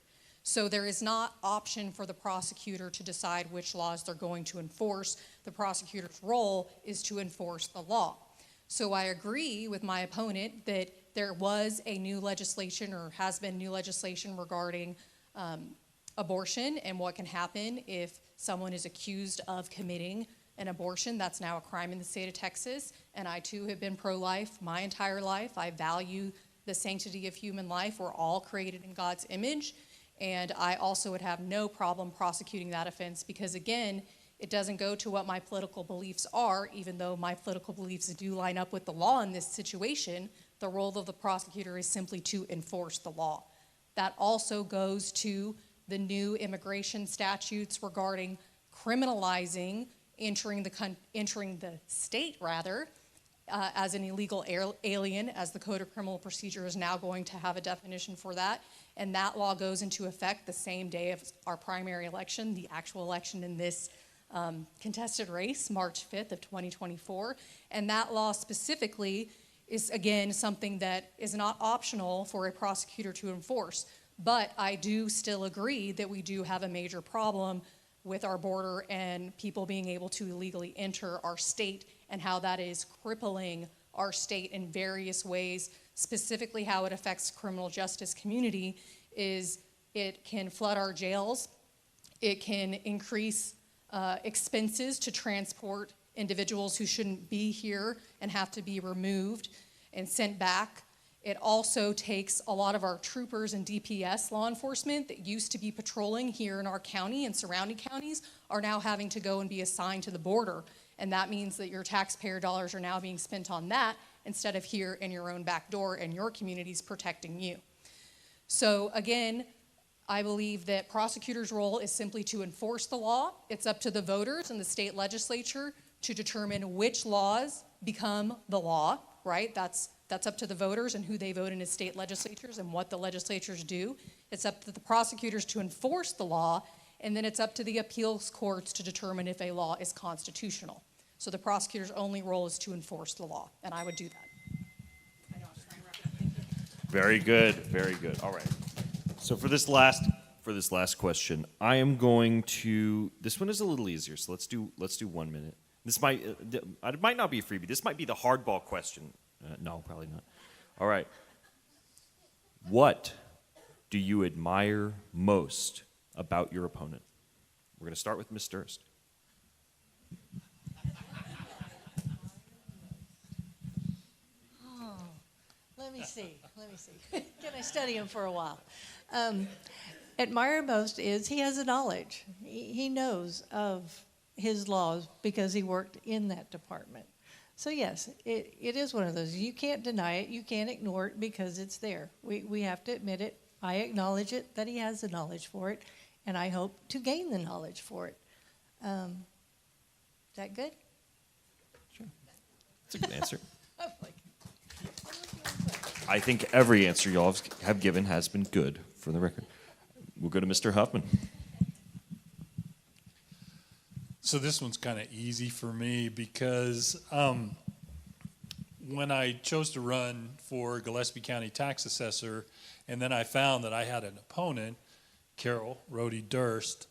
So there is not option for the prosecutor to decide which laws they're going to enforce. The prosecutor's role is to enforce the law. So I agree with my opponent that there was a new legislation or has been new legislation regarding abortion and what can happen if someone is accused of committing an abortion. That's now a crime in the state of Texas. And I too have been pro-life my entire life. I value the sanctity of human life. We're all created in God's image. And I also would have no problem prosecuting that offense because, again, it doesn't go to what my political beliefs are, even though my political beliefs do line up with the law in this situation. The role of the prosecutor is simply to enforce the law. That also goes to the new immigration statutes regarding criminalizing entering the state, as an illegal alien, as the Code of Criminal Procedure is now going to have a definition for that. And that law goes into effect the same day of our primary election, the actual election in this contested race, March 5th of 2024. And that law specifically is, again, something that is not optional for a prosecutor to enforce. But I do still agree that we do have a major problem with our border and people being able to illegally enter our state and how that is crippling our state in various ways. Specifically how it affects the criminal justice community is it can flood our jails, it can increase expenses to transport individuals who shouldn't be here and have to be removed and sent back. It also takes a lot of our troopers and DPS law enforcement that used to be patrolling here in our county and surrounding counties are now having to go and be assigned to the border. And that means that your taxpayer dollars are now being spent on that instead of here in your own back door and your communities protecting you. So again, I believe that prosecutors' role is simply to enforce the law. It's up to the voters and the state legislature to determine which laws become the law, right? That's up to the voters and who they vote in as state legislatures and what the legislatures do. It's up to the prosecutors to enforce the law, and then it's up to the appeals courts to determine if a law is constitutional. So the prosecutor's only role is to enforce the law, and I would do that. Very good, very good. All right. So for this last for this last question. I am going to. This one is a little easier, so let's do 1 minute. This might it might not be a freebie. This might be the hardball question. No, probably not. All right. What do you admire most about your opponent? We're going to start with Miss Durst. Let me see. Can I study him for a while? Admire most is he has the knowledge. He knows of his laws because he worked in that department. So yes, it is one of those. You can't deny it. You can't ignore it because it's there. We have to admit it. I acknowledge it, that he has the knowledge for it, and I hope to gain the knowledge for it. Is that good? Sure. That's a good answer. I'm like, I think every answer y'all have given has been good, for the record. We'll go to Mr. Huffman. So this one's kind of easy for me because when I chose to run for Gillespie County Tax Assessor, and then I found that I had an opponent, Carol Rhodey Durst,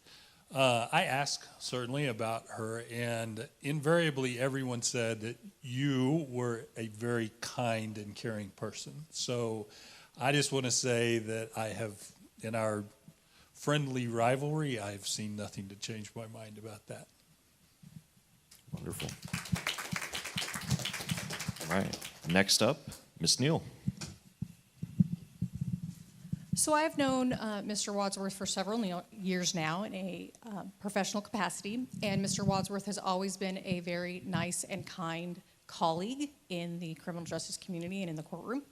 I asked certainly about her, and invariably everyone said that you were a very kind and caring person. So I just want to say that I have, in our friendly rivalry, I've seen nothing to change my mind about that. Wonderful. All right. Next up, Miss Neel. So I've known Mr. Wadsworth for several years now in a professional capacity, and Mr. Wadsworth has always been a very nice and kind colleague in the criminal justice community and in the courtroom.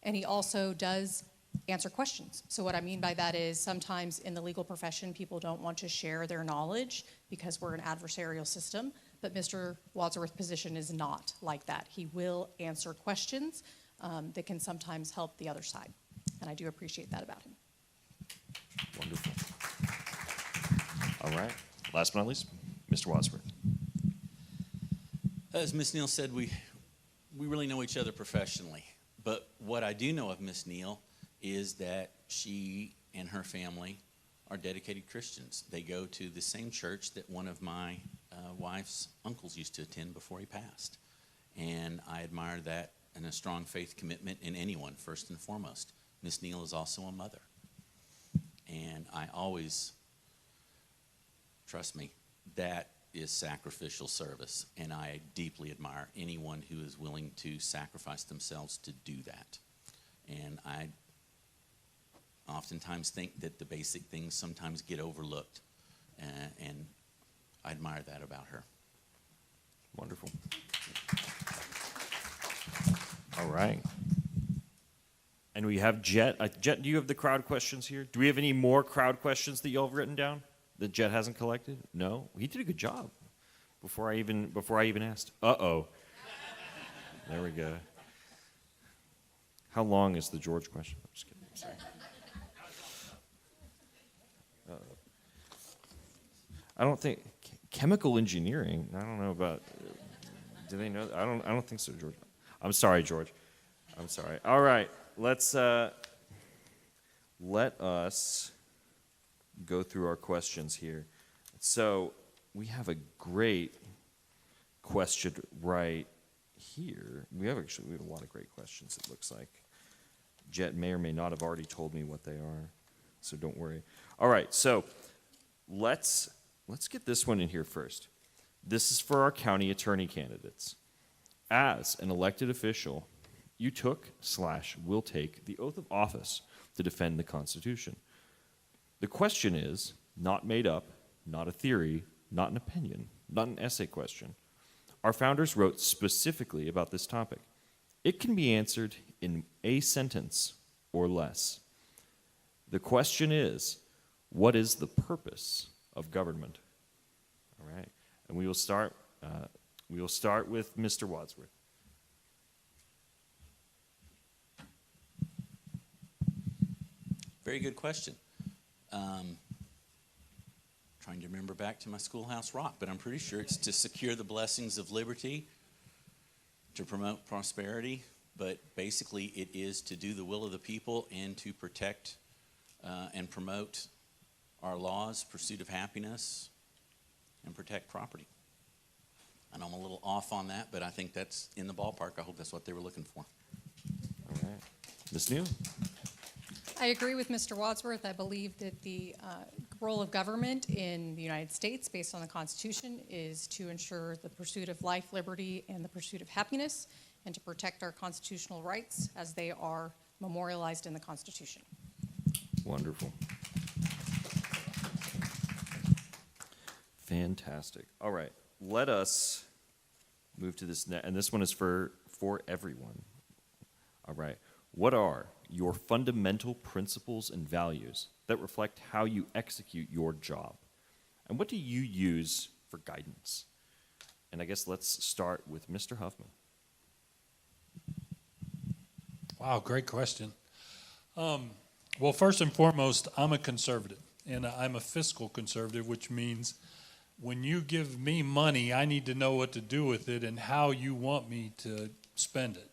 And he also does answer questions. So what I mean by that is sometimes in the legal profession, people don't want to share their knowledge because we're an adversarial system, but Mr. Wadsworth's position is not like that. He will answer questions that can sometimes help the other side. And I do appreciate that about him. Wonderful. All right. Last but not least, Mr. Wadsworth. As Ms. Neel said, we really know each other professionally. But what I do know of Ms. Neel is that she and her family are dedicated Christians. They go to the same church that one of my wife's uncles used to attend before he passed. And I admire that and a strong faith commitment in anyone, first and foremost. Ms. Neel is also a mother. And I always, trust me, that is sacrificial service. And I deeply admire anyone who is willing to sacrifice themselves to do that. And I oftentimes think that the basic things sometimes get overlooked. And I admire that about her. Wonderful. All right. And we have Jet. Jet, do you have the crowd questions here? Do we have any more crowd questions that y'all have written down that Jet hasn't collected? No? He did a good job before I even asked. Uh-oh. There we go. How long is the George question? I'm just kidding. I'm sorry. I don't think chemical engineering. I don't know about. Do they know? I don't think so, George. I'm sorry, George. I'm sorry. All right. Let us go through our questions here. So we have a great question right here. We have a lot of great questions, it looks like. Jet may or may not have already told me what they are, so don't worry. All right, so let's get this one in here first. This is for our county attorney candidates. As an elected official, you took/will take the oath of office to defend the Constitution. The question is not made up, not a theory, not an opinion, not an essay question. Our founders wrote specifically about this topic. It can be answered in a sentence or less. The question is, what is the purpose of government? All right, and we will start with Mr. Wadsworth. Very good question. Trying to remember back to my schoolhouse rock, but I'm pretty sure it's to secure the blessings of liberty, to promote prosperity, but basically it is to do the will of the people and to protect and promote our laws, pursuit of happiness, and protect property. I know I'm a little off on that, but I think that's in the ballpark. I hope that's what they were looking for. All right. Ms. Neel? I agree with Mr. Wadsworth. I believe that the role of government in the United States, based on the Constitution, is to ensure the pursuit of life, liberty, and the pursuit of happiness, and to protect our constitutional rights as they are memorialized in the Constitution. Wonderful. Fantastic. All right. Let us move to this and this one is for everyone. All right. What are your fundamental principles and values that reflect how you execute your job? And what do you use for guidance? And I guess let's start with Mr. Huffman. Wow, great question. Well, first and foremost, I'm a conservative, and I'm a fiscal conservative, which means when you give me money, I need to know what to do with it and how you want me to spend it.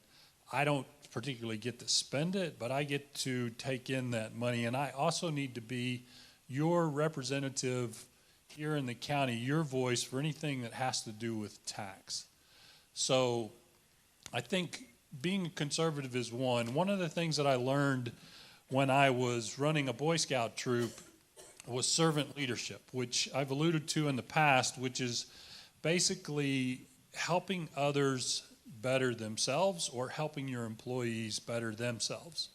I don't particularly get to spend it, but I get to take in that money, and I also need to be your representative here in the county, your voice for anything that has to do with tax. So I think being a conservative is one. One of the things that I learned when I was running a Boy Scout troop was servant leadership, which I've alluded to in the past, which is basically helping others better themselves or helping your employees better themselves.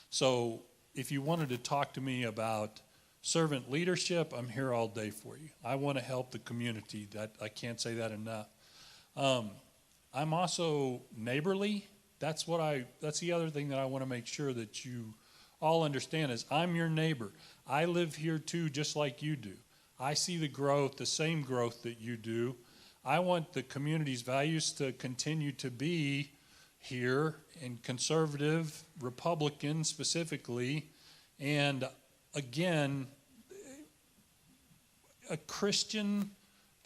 So if you wanted to talk to me about servant leadership, I'm here all day for you. I want to help the community. That I can't say that enough. I'm also neighborly. That's the other thing that I want to make sure that you all understand is I'm your neighbor. I live here too, just like you do. I see the growth, the same growth that you do. I want the community's values to continue to be here, and conservative, Republican specifically, and again, a Christian,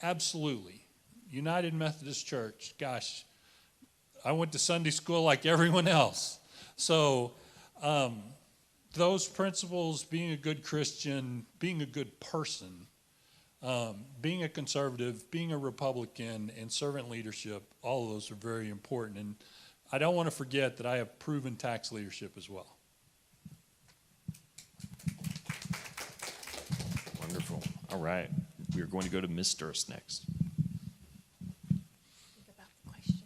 absolutely. United Methodist Church, gosh, I went to Sunday school like everyone else. So those principles, being a good Christian, being a good person, being a conservative, being a Republican, and servant leadership, all of those are very important. And I don't want to forget that I have proven tax leadership as well. Wonderful. All right. We are going to go to Ms. Durst next. Think about the question.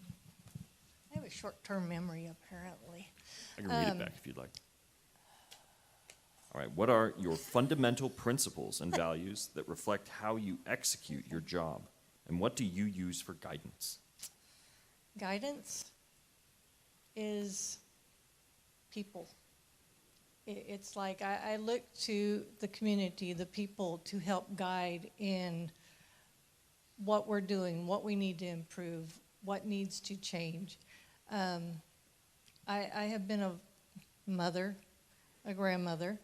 I have a short-term memory, apparently. I can read it back if you'd like. All right. What are your fundamental principles and values that reflect how you execute your job? And what do you use for guidance? Guidance is people. It's like I look to the community, the people, to help guide in what we're doing, what we need to improve, what needs to change. I have been a mother, a grandmother,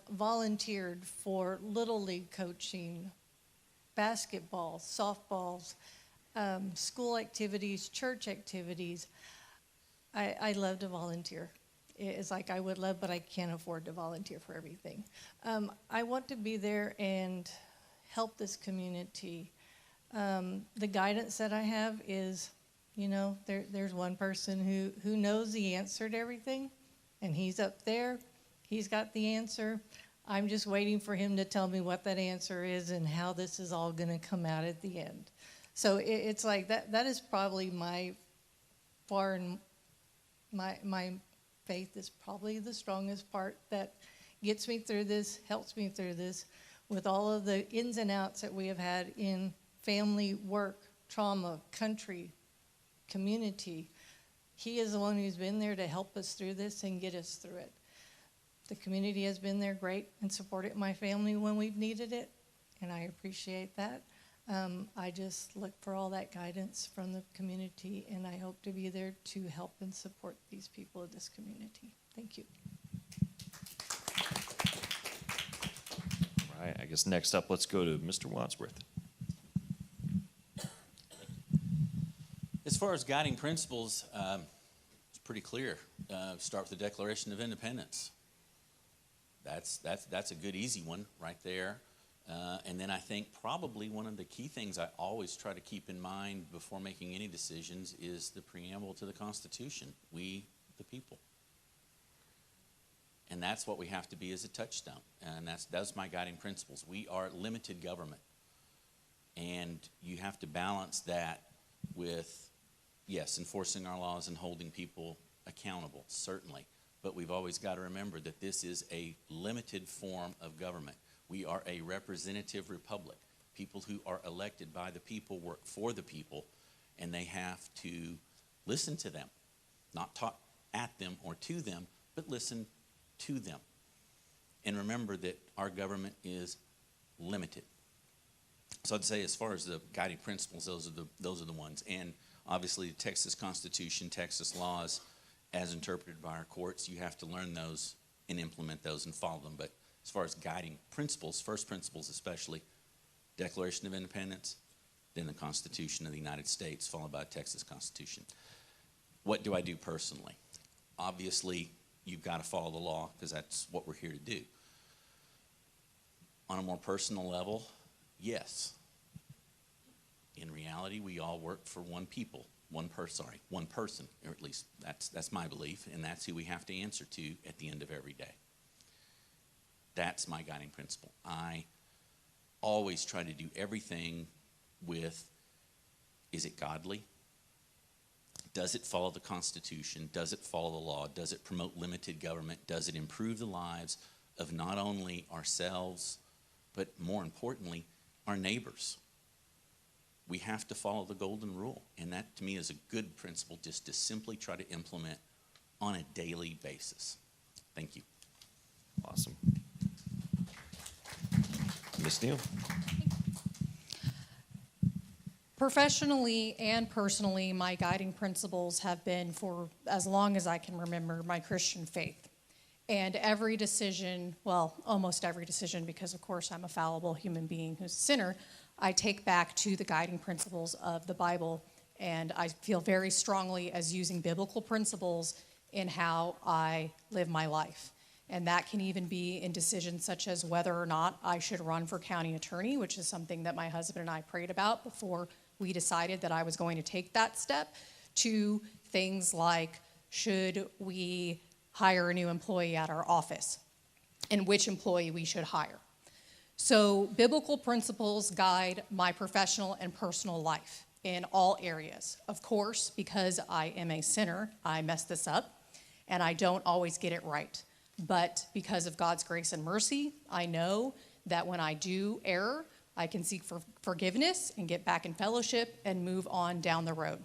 volunteered for Little League coaching, basketball, softballs, school activities, church activities. I love to volunteer. It's like I would love, but I can't afford to volunteer for everything. I want to be there and help this community. The guidance that I have is, there's one person who knows the answer to everything, and he's up there. He's got the answer. I'm just waiting for him to tell me what that answer is and how this is all going to come out at the end. So it's like that is probably my faith is probably the strongest part that gets me through this, helps me through this, with all of the ins and outs that we have had in family, work, trauma, country, community. He is the one who's been there to help us through this and get us through it. The community has been there great and supported my family when we've needed it, and I appreciate that. I just look for all that guidance from the community, and I hope to be there to help and support these people of this community. Thank you. All right. I guess next up, let's go to Mr. Wadsworth. As far as guiding principles, it's pretty clear. Start with the Declaration of Independence. That's a good easy one right there. And then I think probably one of the key things I always try to keep in mind before making any decisions is the preamble to the Constitution, we the people. And that's what we have to be as a touchstone. And that's my guiding principles. We are limited government. And you have to balance that with, yes, enforcing our laws and holding people accountable, certainly. But we've always got to remember that this is a limited form of government. We are a representative republic. People who are elected by the people work for the people, and they have to listen to them. Not talk at them or to them, but listen to them. And remember that our government is limited. So I'd say as far as the guiding principles, those are the ones. And obviously the Texas Constitution, Texas laws, as interpreted by our courts, you have to learn those and implement those and follow them. But as far as guiding principles, first principles especially, Declaration of Independence, then the Constitution of the United States, followed by the Texas Constitution. What do I do personally? Obviously, you've got to follow the law because that's what we're here to do. On a more personal level, yes. In reality, we all work for one person, or at least that's my belief, and that's who we have to answer to at the end of every day. That's my guiding principle. I always try to do everything with, is it godly? Does it follow the Constitution? Does it follow the law? Does it promote limited government? Does it improve the lives of not only ourselves, but more importantly, our neighbors? We have to follow the golden rule, and that to me is a good principle just to simply try to implement on a daily basis. Thank you. Awesome. Ms. Neel. Professionally and personally, my guiding principles have been, for as long as I can remember, my Christian faith. And every decision, well, almost every decision, because of course I'm a fallible human being who's a sinner, I take back to the guiding principles of the Bible. And I feel very strongly as using biblical principles in how I live my life. And that can even be in decisions such as whether or not I should run for county attorney, which is something that my husband and I prayed about before we decided that I was going to take that step, to things like, should we hire a new employee at our office, and which employee we should hire. So biblical principles guide my professional and personal life in all areas. Of course, because I am a sinner, I mess this up, and I don't always get it right. But because of God's grace and mercy, I know that when I do err, I can seek forgiveness and get back in fellowship and move on down the road.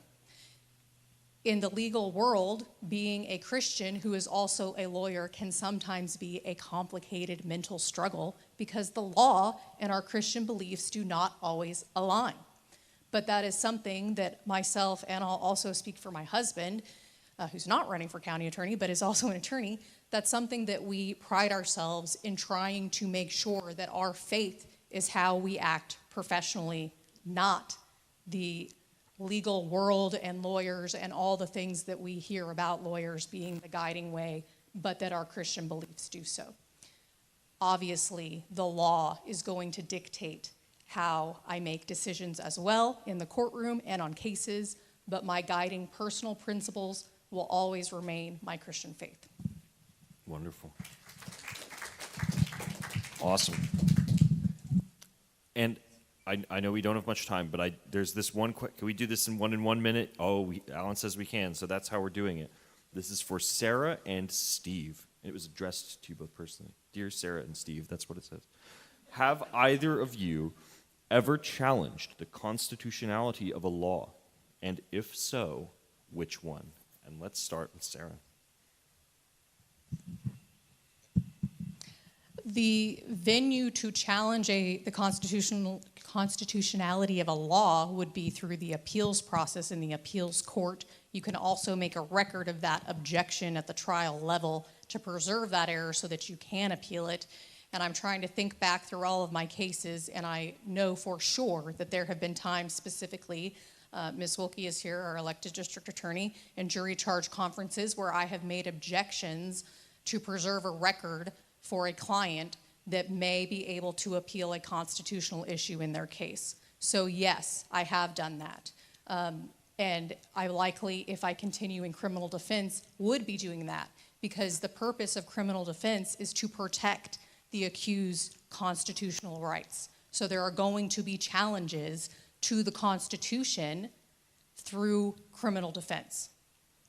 In the legal world, being a Christian who is also a lawyer can sometimes be a complicated mental struggle because the law and our Christian beliefs do not always align. But that is something that myself, and I'll also speak for my husband, who's not running for county attorney but is also an attorney, that's something that we pride ourselves in trying to make sure that our faith is how we act professionally, not the legal world and lawyers and all the things that we hear about lawyers being the guiding way, but that our Christian beliefs do so. Obviously, the law is going to dictate how I make decisions as well in the courtroom and on cases, but my guiding personal principles will always remain my Christian faith. Wonderful. Awesome. And I know we don't have much time, but there's this one can we do this in 1 minute? Oh, Alan says we can, so that's how we're doing it. This is for Sara and Steve. It was addressed to you both personally. Dear Sara and Steve, that's what it says. Have either of you ever challenged the constitutionality of a law? And if so, which one? And let's start with Sara. The venue to challenge the constitutionality of a law would be through the appeals process in the appeals court. You can also make a record of that objection at the trial level to preserve that error so that you can appeal it. And I'm trying to think back through all of my cases, and I know for sure that there have been times specifically, Ms. Wilkie is here, our elected district attorney, in jury charge conferences where I have made objections to preserve a record for a client that may be able to appeal a constitutional issue in their case. So yes, I have done that. And I likely, if I continue in criminal defense, would be doing that, because the purpose of criminal defense is to protect the accused's constitutional rights. So there are going to be challenges to the Constitution through criminal defense,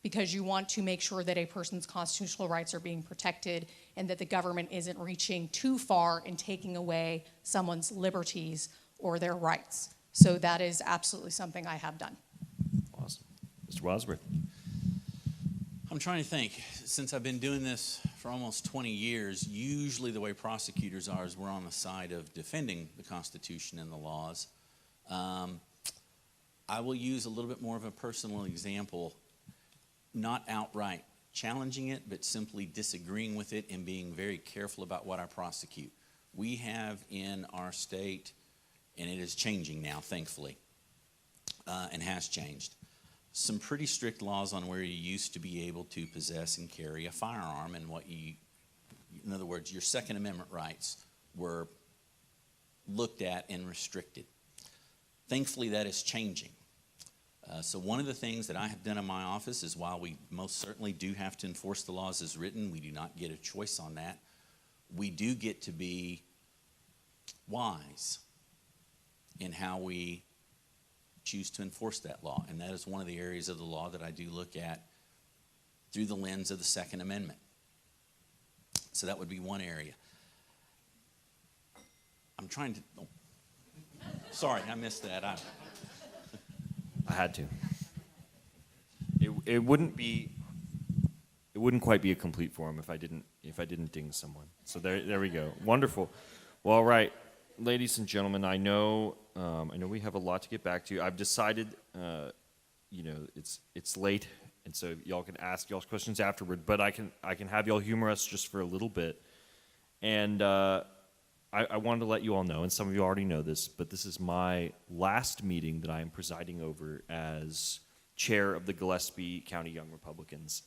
because you want to make sure that a person's constitutional rights are being protected and that the government isn't reaching too far in taking away someone's liberties or their rights. So that is absolutely something I have done. Awesome. Mr. Wadsworth. I'm trying to think. Since I've been doing this for almost 20 years, usually the way prosecutors are is we're on the side of defending the Constitution and the laws. I will use a little bit more of a personal example, not outright challenging it, but simply disagreeing with it and being very careful about what I prosecute. We have in our state, and it is changing now, thankfully, and has changed, some pretty strict laws on where you used to be able to possess and carry a firearm, and what you, in other words, your Second Amendment rights were looked at and restricted. Thankfully, that is changing. So one of the things that I have done in my office is, while we most certainly do have to enforce the laws as written, we do not get a choice on that. We do get to be wise in how we choose to enforce that law. And that is one of the areas of the law that I do look at through the lens of the Second Amendment. So that would be one area. I'm trying to, oh, sorry, I missed that. I had to. It wouldn't quite be a complete forum if I didn't ding someone. So there we go. Wonderful. Well, all right, ladies and gentlemen, I know we have a lot to get back to. I've decided, it's late, and so y'all can ask y'all's questions afterward. But I can have y'all humor us just for a little bit, and I wanted to let you all know, and some of you already know this, but this is my last meeting that I am presiding over as chair of the Gillespie County Young Republicans,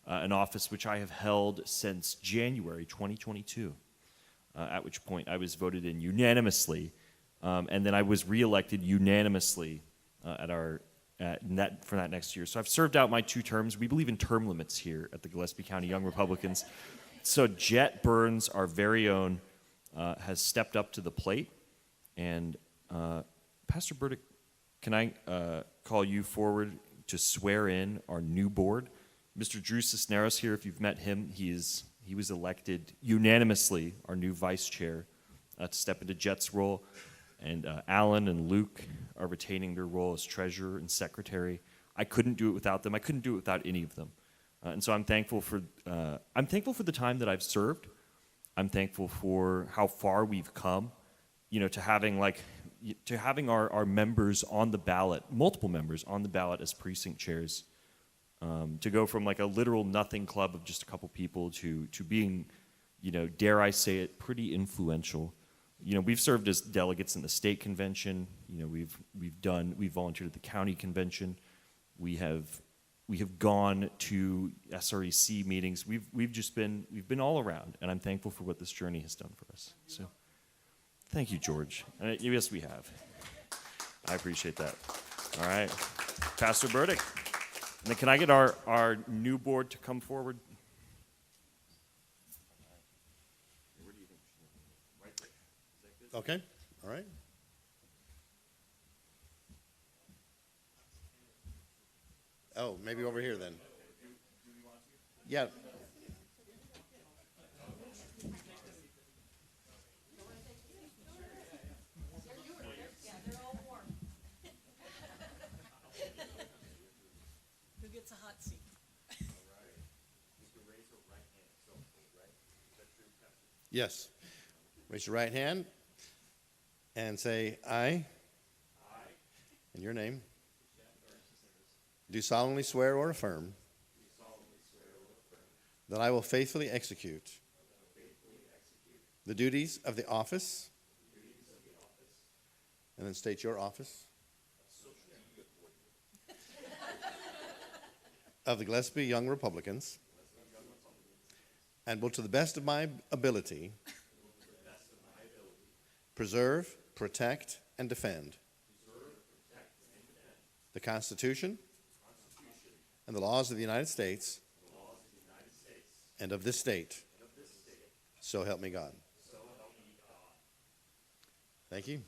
an office which I have held since January 2022, at which point I was voted in unanimously, and then I was reelected unanimously for that next year. So I've served out my 2 terms. We believe in term limits here at the Gillespie County Young Republicans. So Jet Burns, our very own, has stepped up to the plate, and Pastor Burdick, can I call you forward to swear in our new board? Mr. Drew Cisneros here, if you've met him, he was elected unanimously our new vice chair to step into Jet's role, and Alan and Luke are retaining their role as treasurer and secretary. I couldn't do it without them. I couldn't do it without any of them, and so I'm thankful for the time that I've served. I'm thankful for how far we've come, to having our members on the ballot, multiple members on the ballot as precinct chairs, to go from like a literal nothing club of just a couple people to being, dare I say it, pretty influential. We've served as delegates in the state convention. We've volunteered at the county convention. We have gone to SREC meetings. We've been all around, and I'm thankful for what this journey has done for us. So, thank you, George. Yes, we have. I appreciate that. All right, Pastor Burdick. And then can I get our new board to come forward? Okay, all right. Oh, maybe over here then. Yeah. Who gets a hot seat? Yes. Raise your right hand and say, I, in your name, do solemnly swear or affirm that I will faithfully execute the duties of the office, and then state your office, of the Gillespie Young Republicans, and will to the best of my ability preserve, protect, and defend the Constitution and the laws of the United States and of this state. So help me God. Thank you.